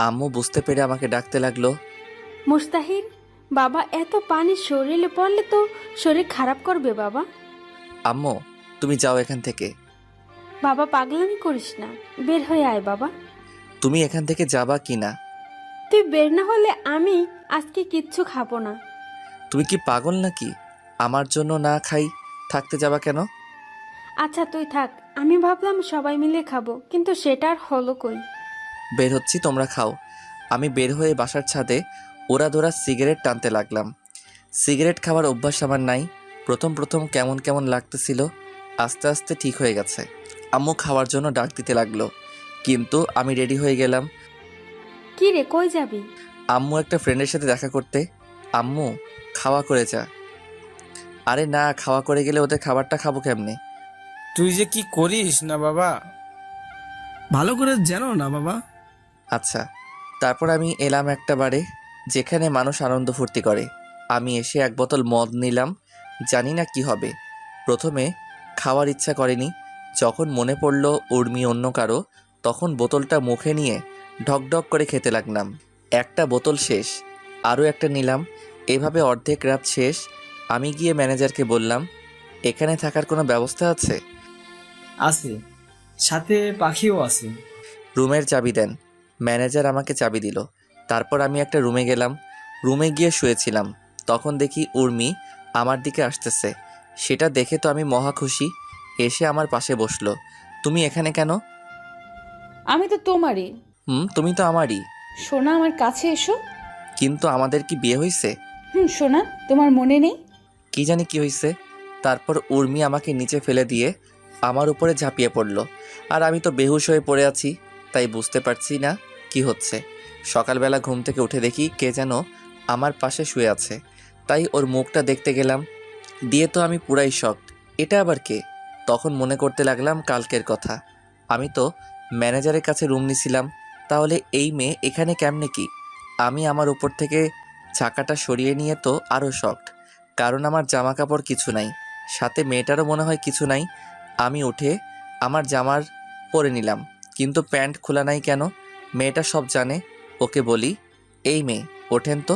আম্মু বুঝতে পেরে আমাকে ডাকতে লাগলো, মুস্তাহির বাবা, এত পানি শরীরে পড়লে তো শরীর খারাপ করবে বাবা। আম্মু তুমি যাও এখান থেকে। বাবা পাগলামি করিস না, বের হয়ে আয় বাবা। তুমি এখান থেকে যাবা কি না? তুই বের না হলে আমি আজকে কিচ্ছু খাবো না। তুমি কি পাগল নাকি? আমার জন্য না খাই থাকতে যাবা কেন? আচ্ছা তুই থাক, আমি ভাবলাম সবাই মিলে খাবো, কিন্তু সেটা আর হলো কই। বের হচ্ছি, তোমরা খাও। আমি বের হয়ে বাসার ছাদে ওরা সিগারেট টানতে লাগলাম। সিগারেট খাওয়ার অভ্যাস আমার নাই। প্রথম প্রথম কেমন কেমন লাগতেছিল, আস্তে আস্তে ঠিক হয়ে গেছে। আম্মু খাওয়ার জন্য ডাক দিতে লাগলো, কিন্তু আমি রেডি হয়ে গেলাম। কি রে, কই যাবি? আম্মু একটা ফ্রেন্ডের সাথে দেখা করতে। আম্মু খাওয়া করে যা। আরে না, খাওয়া করে গেলে ওদের খাবারটা খাবো কেমনে? তুই যে কি করিস না বাবা। ভালো করে জানো না বাবা। আচ্ছা। তারপর আমি এলাম একটা বারে যেখানে মানুষ আনন্দ ফুর্তি করে। আমি এসে এক বোতল মদ নিলাম। জানি না কি হবে। প্রথমে খাওয়ার ইচ্ছা করেনি, যখন মনে পড়ল উর্মি অন্য কারো, তখন বোতলটা মুখে নিয়ে ঢকঢক করে খেতে লাগলাম। একটা বোতল শেষ, আরও একটা নিলাম। এভাবে অর্ধেক রাত শেষ। আমি গিয়ে ম্যানেজারকে বললাম, এখানে থাকার কোনো ব্যবস্থা আছে? আছে, সাথে পাখিও আছে। রুমের চাবি দেন। ম্যানেজার আমাকে চাবি দিল। তারপর আমি একটা রুমে গেলাম। রুমে গিয়ে শুয়েছিলাম, তখন দেখি উর্মি আমার দিকে আসতেছে। সেটা দেখে তো আমি মহা খুশি। এসে আমার পাশে বসলো। তুমি এখানে কেন? আমি তো তোমারই। তুমি তো আমারই। সোনা, আমার কাছে এসো। কিন্তু আমাদের কি বিয়ে হয়েছে? সোনা, তোমার মনে নেই? কি জানি কি হয়েছে। তারপর উর্মি আমাকে নিচে ফেলে দিয়ে আমার উপরে ঝাঁপিয়ে পড়লো। আর আমি তো বেহুশ হয়ে পড়ে আছি, তাই বুঝতে পারছি না কি হচ্ছে। সকালবেলা ঘুম থেকে উঠে দেখি কে যেন আমার পাশে শুয়ে আছে। তাই ওর মুখটা দেখতে গেলাম। দিয়ে তো আমি পুরাই শকড। এটা আবার কে? তখন মনে করতে লাগলাম কালকের কথা। আমি তো ম্যানেজারের কাছে রুম নিছিলাম, তাহলে এই মেয়ে এখানে কেমনে কি? আমি আমার উপর থেকে চাকাটা সরিয়ে নিয়ে তো আরও শকড, কারণ আমার জামা কাপড় কিছু নাই, সাথে মেয়েটারও মনে হয় কিছু নাই। আমি উঠে আমার জামার পরে নিলাম, কিন্তু প্যান্ট খোলা নাই কেন? মেয়েটা সব জানে। ওকে বলি, এই মেয়ে ওঠেন তো।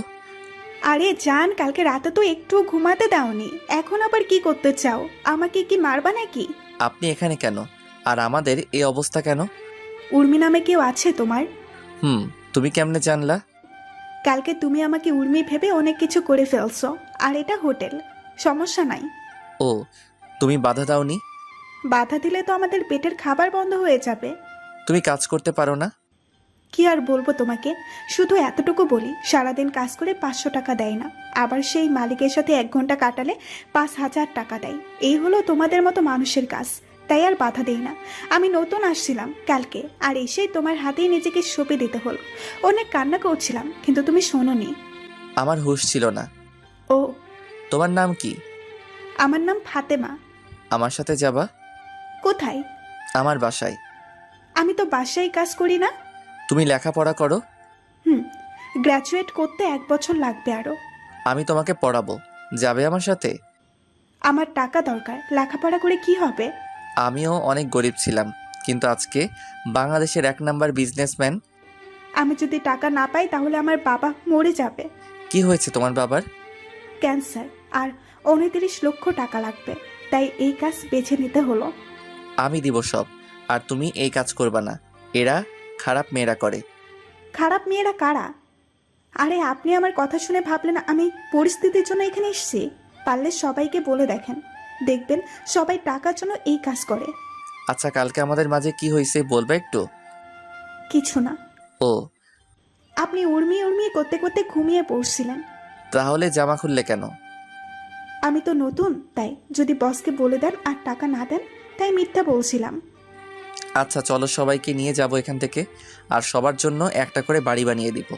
আরে জান, কালকে রাতে তো একটু ঘুমাতে দাওনি, এখন আবার কি করতে চাও? আমাকে কি মারবা নাকি? আপনি এখানে কেন? আর আমাদের এই অবস্থা কেন? উর্মি নামে কেউ আছে তোমার? তুমি কেমনে জানলা? কালকে তুমি আমাকে উর্মি ভেবে অনেক কিছু করে ফেলছো, আর এটা হোটেল, সমস্যা নাই। ও, তুমি বাধা দাওনি? বাধা দিলে তো আমাদের পেটের খাবার বন্ধ হয়ে যাবে। তুমি কাজ করতে পারো না? কি আর বলবো তোমাকে, শুধু এতটুকু বলি, সারাদিন কাজ করে 500 টাকা দেয় না, আবার সেই মালিকের সাথে 1 ঘন্টা কাটালে 5000 টাকা দেয়। এই হলো তোমাদের মতো মানুষের কাজ, তাই আর বাধা দেই না। আমি নতুন আসছিলাম কালকে, আর এসেই তোমার হাতেই নিজেকে সঁপে দিতে হলো। অনেক কান্না করছিলাম, কিন্তু তুমি শোনোনি। আমার হুঁশ ছিল না। ও, তোমার নাম কি? আমার নাম ফাতেমা। আমার সাথে যাবা? কোথায়? আমার বাসায়। আমি তো বাসায় কাজ করি না। তুমি লেখাপড়া করো? গ্র্যাজুয়েট করতে 1 বছর লাগবে আরো। আমি তোমাকে পড়াবো, যাবে আমার সাথে? আমার টাকা দরকার, লেখাপড়া করে কি হবে? আমিও অনেক গরিব ছিলাম, কিন্তু আজকে বাংলাদেশের 1 নাম্বার বিজনেসম্যান। আমি যদি টাকা না পাই তাহলে আমার বাবা মরে যাবে। কি হয়েছে তোমার বাবার? ক্যান্সার, আর 29 লক্ষ টাকা লাগবে, তাই এই কাজ বেছে নিতে হলো। আমি দিব সব, আর তুমি এই কাজ করবা না। এরা খারাপ মেয়েরা করে। খারাপ মেয়েরা কারা? আরে আপনি আমার কথা শুনে ভাবলেন আমি পরিস্থিতির জন্য এখানে এসেছি? পারলে সবাইকে বলে দেখেন, দেখবেন সবাই টাকার জন্য এই কাজ করে। আচ্ছা, কালকে আমাদের মাঝে কি হয়েছে বলবে একটু? কিছু না। ও, আপনি উর্মি উর্মি করতে করতে ঘুমিয়ে পড়ছিলেন। তাহলে জামা খুললে কেন? আমি তো নতুন, তাই যদি বসকে বলে দেন আর টাকা না দেন, তাই মিথ্যা বলছিলাম। আচ্ছা চলো, সবাইকে নিয়ে যাব এখান থেকে, আর সবার জন্য একটা করে বাড়ি বানিয়ে দিব,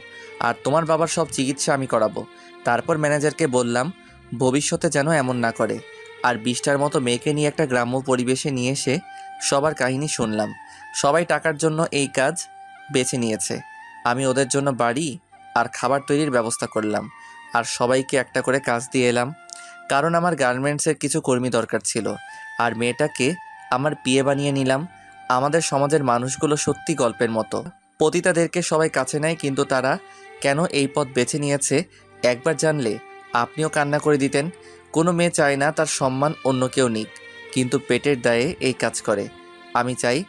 আর তোমার বাবার সব চিকিৎসা আমি করাবো। তারপর ম্যানেজারকে বললাম ভবিষ্যতে যেন এমন না করে। আর 20টার মতো মেয়েকে নিয়ে একটা গ্রাম্য পরিবেশে নিয়ে এসে সবার কাহিনী শুনলাম। সবাই টাকার জন্য এই কাজ বেছে নিয়েছে। আমি ওদের জন্য বাড়ি আর খাবার তৈরির ব্যবস্থা করলাম, আর সবাইকে একটা করে কাজ দিয়ে এলাম, কারণ আমার গার্মেন্টসের কিছু কর্মী দরকার ছিল। আর মেয়েটাকে আমার পিএ বানিয়ে নিলাম। আমাদের সমাজের মানুষগুলো সত্যি গল্পের মতো। পতিতাদেরকে সবাই কাছে নেয়, কিন্তু তারা কেন এই পথ বেছে নিয়েছে একবার জানলে আপনিও কান্না করে দিতেন। কোনো মেয়ে চায় না তার সম্মান অন্য কেউ নিক, কিন্তু পেটের দায়ে এই কাজ করে। আমি চাই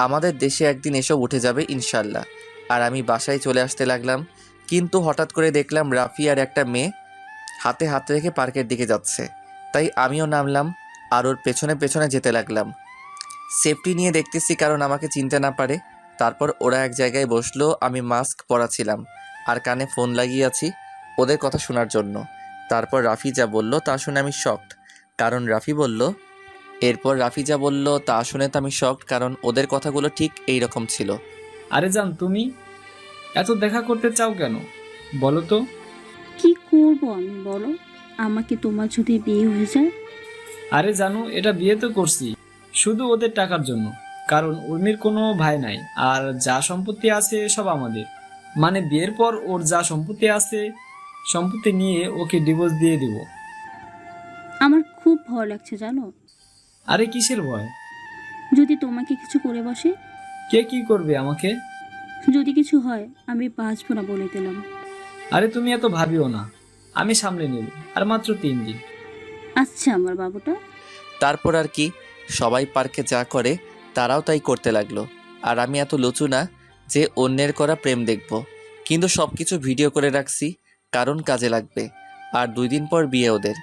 আমাদের দেশে একদিন এসব উঠে যাবে ইনশাল্লাহ। আর আমি বাসায় চলে আসতে লাগলাম, কিন্তু হঠাৎ করে দেখলাম রাফি আর একটা মেয়ে হাতে হাত রেখে পার্কের দিকে যাচ্ছে। তাই আমিও নামলাম আর ওর পেছনে পেছনে যেতে লাগলাম। সেফটি নিয়ে দেখতেছি কারণ আমাকে চিনতে না পারে। তারপর ওরা এক জায়গায় বসলো, আমি মাস্ক পরা ছিলাম আর কানে ফোন লাগিয়ে আছি ওদের কথা শোনার জন্য। তারপর রাফি যা বলল তা শুনে আমি শকড, কারণ রাফি যা বলল তা শুনে তো আমি শকড, কারণ ওদের কথাগুলো ঠিক এই রকম ছিল। আরে জান, তুমি এত দেখা করতে চাও কেন বলো তো? কি করব আমি বলো? আমাকে তোমার যদি বিয়ে হয়ে যায়? আরে জানো, এটা বিয়ে তো করছি শুধু ওদের টাকার জন্য, কারণ উর্মির কোনো ভাই নাই আর যা সম্পত্তি আছে সব আমাদের। মানে বিয়ের পর ওর যা সম্পত্তি আছে সম্পত্তি নিয়ে ওকে ডিভোর্স দিয়ে দিব। আমার খুব ভয় লাগছে জানো। আরে কিসের ভয়? যদি তোমাকে কিছু করে বসে? কে কি করবে আমাকে? যদি কিছু হয় আমি বাঁচবো না বলে দিলাম। আরে তুমি এত ভাবিও না, আমি সামলে নেব, আর মাত্র 3 দিন। আচ্ছা আমার বাবুটা। তারপর আর কি, সবাই পার্কে যা করে তারাও তাই করতে লাগলো। আর আমি এত লুচু না যে অন্যের করা প্রেম দেখব, কিন্তু সব কিছু ভিডিও করে রাখছি কারণ কাজে লাগবে। আর 2 দিন পর বিয়ে ওদের।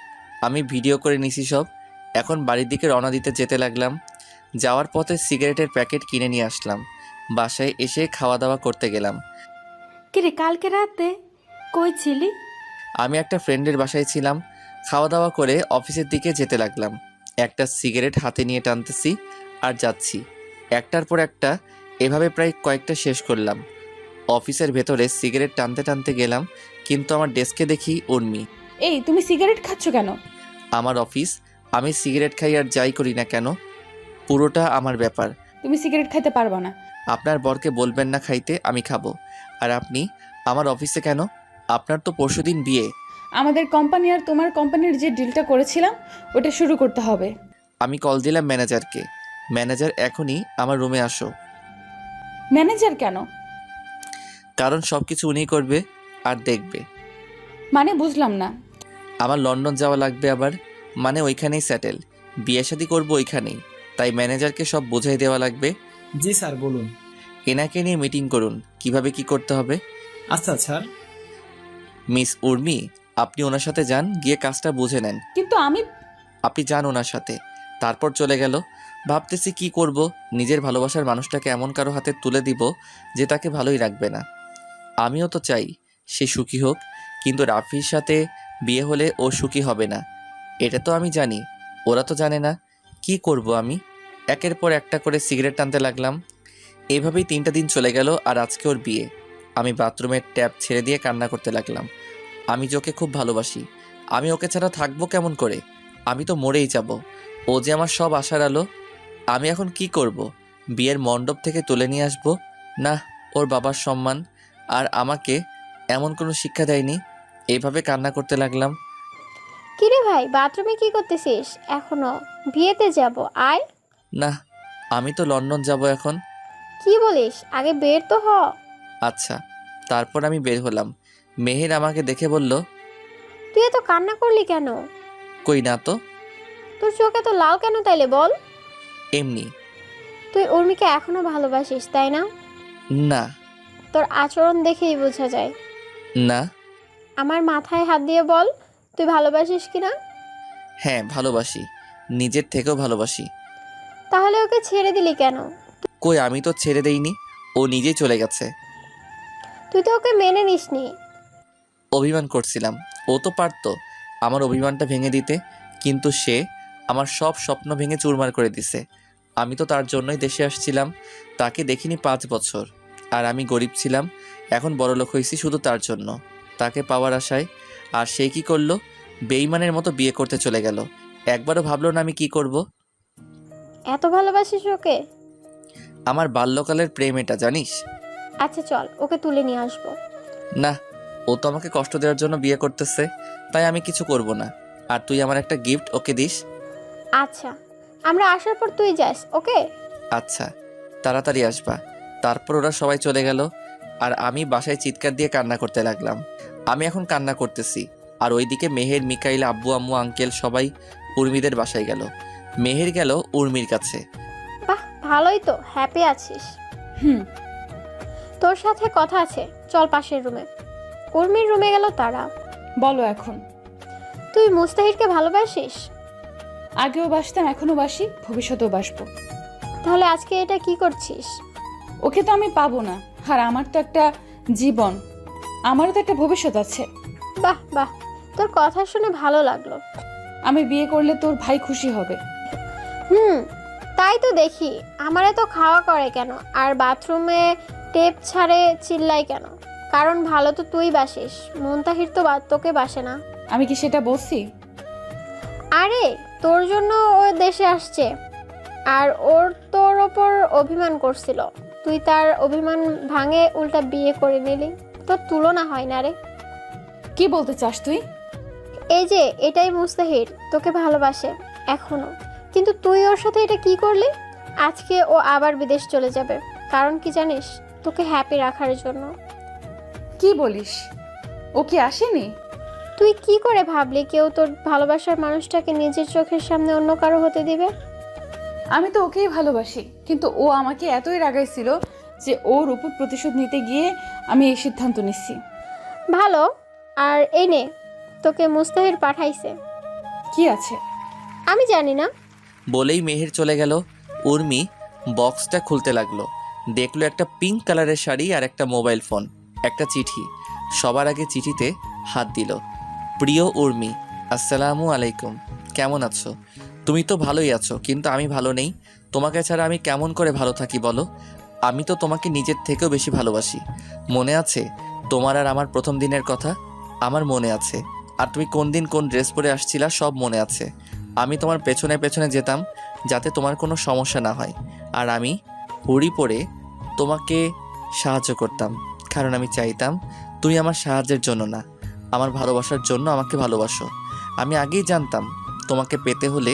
আমি ভিডিও করে নিছি সব। এখন বাড়ির দিকে রওনা দিতে যেতে লাগলাম। যাওয়ার পথে সিগারেটের প্যাকেট কিনে নিয়ে আসলাম। বাসায় এসে খাওয়া দাওয়া করতে গেলাম। কিরে কালকে রাতে কই ছিলি? আমি একটা ফ্রেন্ডের বাসায় ছিলাম। খাওয়া দাওয়া করে অফিসের দিকে যেতে লাগলাম। একটা সিগারেট হাতে নিয়ে টানতেছি আর যাচ্ছি, একটার পর একটা এভাবে প্রায় কয়েকটা শেষ করলাম। অফিসের ভেতরে সিগারেট টানতে টানতে গেলাম, কিন্তু আমার ডেস্কে দেখি উর্মি। এই তুমি সিগারেট খাচ্ছ কেন? আমার অফিস, আমি সিগারেট খাই আর যাই করি না কেন, পুরোটা আমার ব্যাপার। তুমি সিগারেট খাইতে পারবা না। আপনার বরকে বলবেন না খাইতে, আমি খাবো। আর আপনি আমার অফিসে কেন? আপনার তো পরশুদিন বিয়ে। আমাদের কোম্পানি আর তোমার কোম্পানির যে ডিলটা করেছিলাম ওটা শুরু করতে হবে। আমি কল দিলাম ম্যানেজারকে। ম্যানেজার এখনই আমার রুমে আসো। ম্যানেজার কেন? কারণ সব কিছু উনিই করবে আর দেখবে। মানে বুঝলাম না। আমার লন্ডন যাওয়া লাগবে আবার, মানে ওইখানেই সেটেল, বিয়ে শাদী করবো ওইখানেই। তাই ম্যানেজারকে সব বোঝাই দেওয়া লাগবে। জি স্যার বলুন। এনাকে নিয়ে মিটিং করুন কিভাবে কি করতে হবে। আচ্ছা স্যার। মিস উর্মি, আপনি ওনার সাথে যান, গিয়ে কাজটা বুঝে নেন। কিন্তু আপনি যান ওনার সাথে। তারপর চলে গেল। ভাবতেছি কি করব, নিজের ভালোবাসার মানুষটাকে এমন কারো হাতে তুলে দিব যে তাকে ভালোই রাখবে না। আমিও তো চাই সে সুখী হোক, কিন্তু রাফির সাথে বিয়ে হলে ও সুখী হবে না, এটা তো আমি জানি। ওরা তো জানে না। কি করব আমি? একের পর একটা করে সিগারেট টানতে লাগলাম। এভাবেই 3টা দিন চলে গেল। আর আজকে ওর বিয়ে। আমি বাথরুমের ট্যাপ ছেড়ে দিয়ে কান্না করতে লাগলাম। আমি যে ওকে খুব ভালোবাসি, আমি ওকে ছাড়া থাকবো কেমন করে? আমি তো মরেই যাব। ও যে আমার সব আশার আলো। আমি এখন কি করব? বিয়ের মণ্ডপ থেকে তুলে নিয়ে আসবো? না, ওর বাবার সম্মান আর আমাকে এমন কোনো শিক্ষা দেয়নি। এইভাবে কান্না করতে লাগলাম। কিরে ভাই, বাথরুমে কি করতেছিস এখনো? বিয়েতে যাব, আয়। না, আমি তো লন্ডন যাব এখন। কি বলিস? আগে বের তো হ। আচ্ছা। তারপর আমি বের হলাম। মেহের আমাকে দেখে বলল, তুই এত কান্না করলি কেন? কই না তো। তোর চোখ এত লাল কেন তাইলে বল? এমনি। তুই উর্মিকে এখনো ভালোবাসিস তাই না? না। তোর আচরণ দেখেই বোঝা যায়। না। আমার মাথায় হাত দিয়ে বল, তুই ভালোবাসিস কিনা? হ্যাঁ ভালোবাসি, নিজের থেকেও ভালোবাসি। তাহলে ওকে ছেড়ে দিলি কেন? কই, আমি তো ছেড়ে দেইনি, ও নিজেই চলে গেছে। তুই তো ওকে মেনে নিসনি। অভিমান করছিলাম। ও তো পারতো আমার অভিমানটা ভেঙে দিতে, কিন্তু সে আমার সব স্বপ্ন ভেঙে চুরমার করে দিছে। আমি তো তার জন্যই দেশে আসছিলাম। তাকে দেখিনি 5 বছর। আর আমি গরিব ছিলাম, এখন বড়লোক হয়েছি শুধু তার জন্য, তাকে পাওয়ার আশায়। আর সে কি করলো? বেঈমানের মতো বিয়ে করতে চলে গেল। একবারও ভাবলো না আমি কি করব। এত ভালোবাসিস ওকে? আমার বাল্যকালের প্রেম এটা, জানিস। আচ্ছা চল, ওকে তুলে নিয়ে আসবো। না, ও তো আমাকে কষ্ট দেওয়ার জন্য বিয়ে করতেছে, তাই আমি কিছু করব না। আর তুই আমার একটা গিফট ওকে দিস। আচ্ছা, আমরা আসার পর তুই যাস, ওকে? আচ্ছা, তাড়াতাড়ি আসবা। তারপর ওরা সবাই চলে গেল। আর আমি বাসায় চিৎকার দিয়ে কান্না করতে লাগলাম। আমি এখন কান্না করতেছি। আর ওইদিকে মেহের, মিকাইল, আব্বু আম্মু, আঙ্কেল সবাই উর্মিদের বাসায় গেল। মেহের গেল উর্মির কাছে। বাহ, ভালোই তো, হ্যাপি আছিস? হুম। তোর সাথে কথা আছে, চল পাশের রুমে। উর্মির রুমে গেল তারা। বলো এখন। তুই মুস্তাহিরকে ভালোবাসিস? আগেও বাসতাম, এখনো বাসি, ভবিষ্যতেও বাসবো। তাহলে আজকে এটা কি করছিস? ওকে তো আমি পাবো না, আর আমার তো একটা জীবন, আমারও তো একটা ভবিষ্যৎ আছে। বাহ বাহ, তোর কথা শুনে ভালো লাগলো। আমি বিয়ে করলে তোর ভাই খুশি হবে। তাই তো দেখি। আমার এত খাওয়া করে কেন, আর বাথরুমে টেপ ছাড়ে চিল্লাই কেন? কারণ ভালো তো তুই বাসিস, মুনতাহির তো তোকে বাসে না। আমি কি সেটা বলছি? আরে তোর জন্য ও দেশে আসছে, আর ওর তোর ওপর অভিমান করছিল, তুই তার অভিমান ভাঙে উল্টা বিয়ে করে নিলি। তোর তুলনা হয় না রে। কি বলতে চাস তুই? এই যে এটাই মুস্তাহির, তোকে ভালোবাসে এখনো, কিন্তু তুই ওর সাথে এটা কি করলি? আজকে ও আবার বিদেশ চলে যাবে, কারণ কি জানিস? তোকে হ্যাপি রাখার জন্য। কি বলিস? ও কি আসেনি? তুই কি করে ভাবলি কেউ তোর ভালোবাসার মানুষটাকে নিজের চোখের সামনে অন্য কারো হতে দিবে? আমি তো ওকেই ভালোবাসি, কিন্তু ও আমাকে এতই রাগাইছিল যে ওর উপর প্রতিশোধ নিতে গিয়ে আমি এই সিদ্ধান্ত নিচ্ছি। ভালো। আর এই নে, তোকে মুস্তাহির পাঠাইছে। কি আছে? আমি জানি না। বলেই মেহের চলে গেল। উর্মি বক্সটা খুলতে লাগলো, দেখলো একটা পিঙ্ক কালারের শাড়ি আর একটা মোবাইল ফোন, একটা চিঠি। সবার আগে চিঠিতে হাত দিল। প্রিয় উর্মি, আসসালামু আলাইকুম, কেমন আছো? তুমি তো ভালোই আছো, কিন্তু আমি ভালো নেই। তোমাকে ছাড়া আমি কেমন করে ভালো থাকি বলো? আমি তো তোমাকে নিজের থেকেও বেশি ভালোবাসি। মনে আছে তোমার আর আমার প্রথম দিনের কথা? আমার মনে আছে। আর তুমি কোন দিন কোন ড্রেস পরে আসছিলা সব মনে আছে। আমি তোমার পেছনে পেছনে যেতাম যাতে তোমার কোনো সমস্যা না হয়, আর আমি হুড়ি পরে তোমাকে সাহায্য করতাম, কারণ আমি চাইতাম তুমি আমার সাহায্যের জন্য না, আমার ভালোবাসার জন্য আমাকে ভালোবাসো। আমি আগেই জানতাম তোমাকে পেতে হলে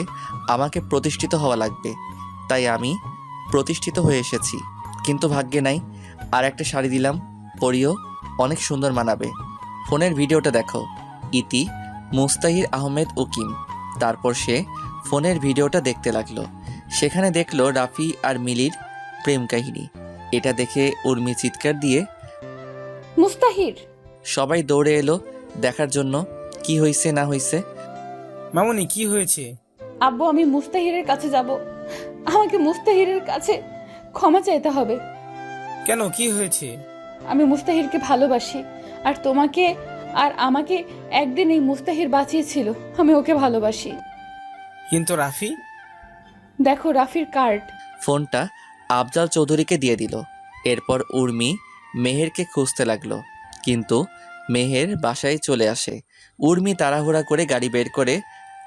আমাকে প্রতিষ্ঠিত হওয়া লাগবে, তাই আমি প্রতিষ্ঠিত হয়ে এসেছি। কিন্তু ভাগ্যে নাই। আর একটা শাড়ি দিলাম, পরিও, অনেক সুন্দর মানাবে। ফোনের ভিডিওটা দেখো, ইতি মুস্তাহির আহমেদ উকিম। তারপর সে ফোনের ভিডিওটা দেখতে লাগলো। সেখানে দেখলো রাফি আর মিলির প্রেম কাহিনী। এটা দেখে উর্মি চিৎকার দিয়ে মুস্তাহির! সবাই দৌড়ে এলো দেখার জন্য কি হয়েছে না হয়েছে। মামুনি, কি হয়েছে? আব্বু, আমি মুস্তাহিরের কাছে যাব। আমাকে মুস্তাহিরের কাছে ক্ষমা চাইতে হবে। কেন, কি হয়েছে? আমি মুস্তাহিরকে ভালোবাসি, আর তোমাকে আর আমাকে একদিন এই মুস্তাহির বাঁচিয়েছিল। আমি ওকে ভালোবাসি। কিন্তু রাফি? দেখো রাফির কার্ড। ফোনটা আফজাল চৌধুরীকে দিয়ে দিল। এরপর উর্মি মেহেরকে খুঁজতে লাগলো, কিন্তু মেহের বাসায় চলে আসে। উর্মি তাড়াহুড়া করে গাড়ি বের করে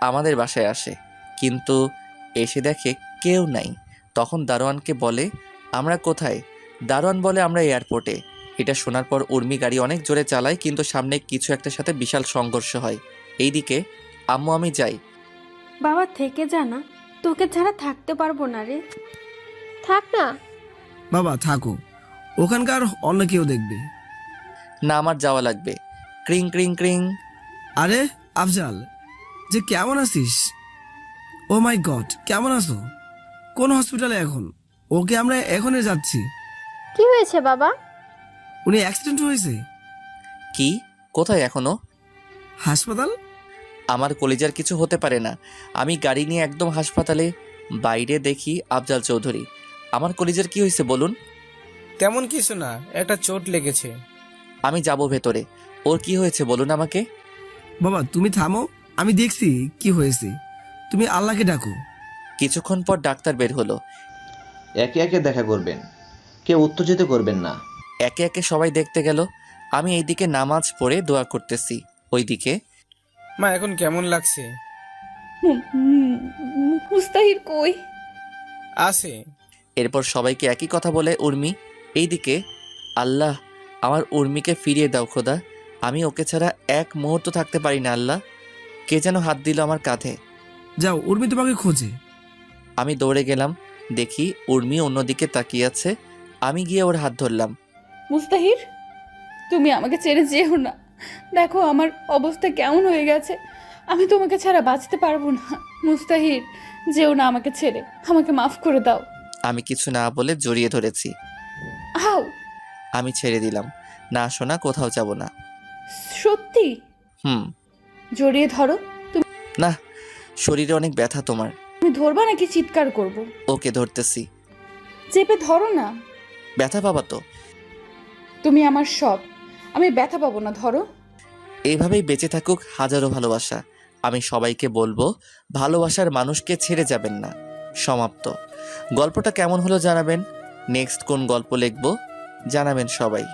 আমাদের বাসায় আসে, কিন্তু এসে দেখে কেউ নাই। তখন দারোয়ানকে বলে আমরা কোথায়? দারোয়ান বলে আমরা এয়ারপোর্টে। এটা শোনার পর উর্মি গাড়ি অনেক জোরে চালায়, কিন্তু সামনে কিছু একটার সাথে বিশাল সংঘর্ষ হয়। এইদিকে আম্মু, আমি যাই। বাবা থেকে যা না, তোকে ছাড়া থাকতে পারবো না রে। থাক না। বাবা থাকো, ওখানকার অন্য কেউ দেখবে। না, আমার যাওয়া লাগবে। ক্রিং ক্রিং ক্রিং। আরে আফজাল, যে কেমন আছিস? ও মাই গড, কেমন আছো? কোন হসপিটালে এখন? ওকে আমরা এখনই যাচ্ছি। কি হয়েছে বাবা? উনি অ্যাক্সিডেন্ট হয়েছে। কি? কোথায় এখনো? হাসপাতাল। আমার কলিজার কিছু হতে পারে না। আমি গাড়ি নিয়ে একদম হাসপাতালে। বাইরে দেখি আফজাল চৌধুরী। আমার কলিজার কি হয়েছে বলুন? তেমন কিছু না, একটা চোট লেগেছে। আমি যাব ভেতরে। ওর কি হয়েছে বলুন আমাকে। বাবা তুমি থামো, আমি দেখছি কি হয়েছে। তুমি আল্লাহকে ডাকো। কিছুক্ষণ পর ডাক্তার বের হলো। একে একে দেখা করবেন, কেউ উত্তেজিত করবেন না। একে একে সবাই দেখতে গেল। আমি এইদিকে নামাজ পড়ে দোয়া করতেছি, ওইদিকে মা, এখন কেমন লাগছে? মুস্তাহির কই? আছে। এরপর সবাইকে একই কথা বলে উর্মি। এইদিকে আল্লাহ, আমার উর্মিকে ফিরিয়ে দাও খোদা। আমি ওকে ছাড়া এক মুহূর্ত থাকতে পারি না আল্লাহ। কে যেন হাত দিল আমার কাঁধে। যাও, উর্মি তোমাকে খোঁজে। আমি দৌড়ে গেলাম, দেখি উর্মি অন্যদিকে তাকিয়ে আছে। আমি গিয়ে ওর হাত ধরলাম। মুস্তাহির, তুমি আমাকে ছেড়ে যেও না। দেখো আমার অবস্থা কেমন হয়ে গেছে। আমি তোমাকে ছাড়া বাঁচতে পারবো না। মুস্তাহির, যেও না আমাকে ছেড়ে, আমাকে মাফ করে দাও। আমি কিছু না বলে জড়িয়ে ধরেছি। আও, আমি ছেড়ে দিলাম। না সোনা, কোথাও যাব না। সত্যি? হুম। জড়িয়ে ধরো। না, শরীরে অনেক ব্যথা তোমার। তুমি ধরবা নাকি চিৎকার করব? ওকে, ধরতেছি। চেপে ধরো না। ব্যথা পাবা তো? তুমি আমার সব, আমি ব্যথা পাবো না, ধরো। এইভাবেই বেঁচে থাকুক হাজারো ভালোবাসা। আমি সবাইকে বলবো, ভালোবাসার মানুষকে ছেড়ে যাবেন না। সমাপ্ত। গল্পটা কেমন হলো জানাবেন। নেক্সট কোন গল্প লিখবো জানাবেন সবাই।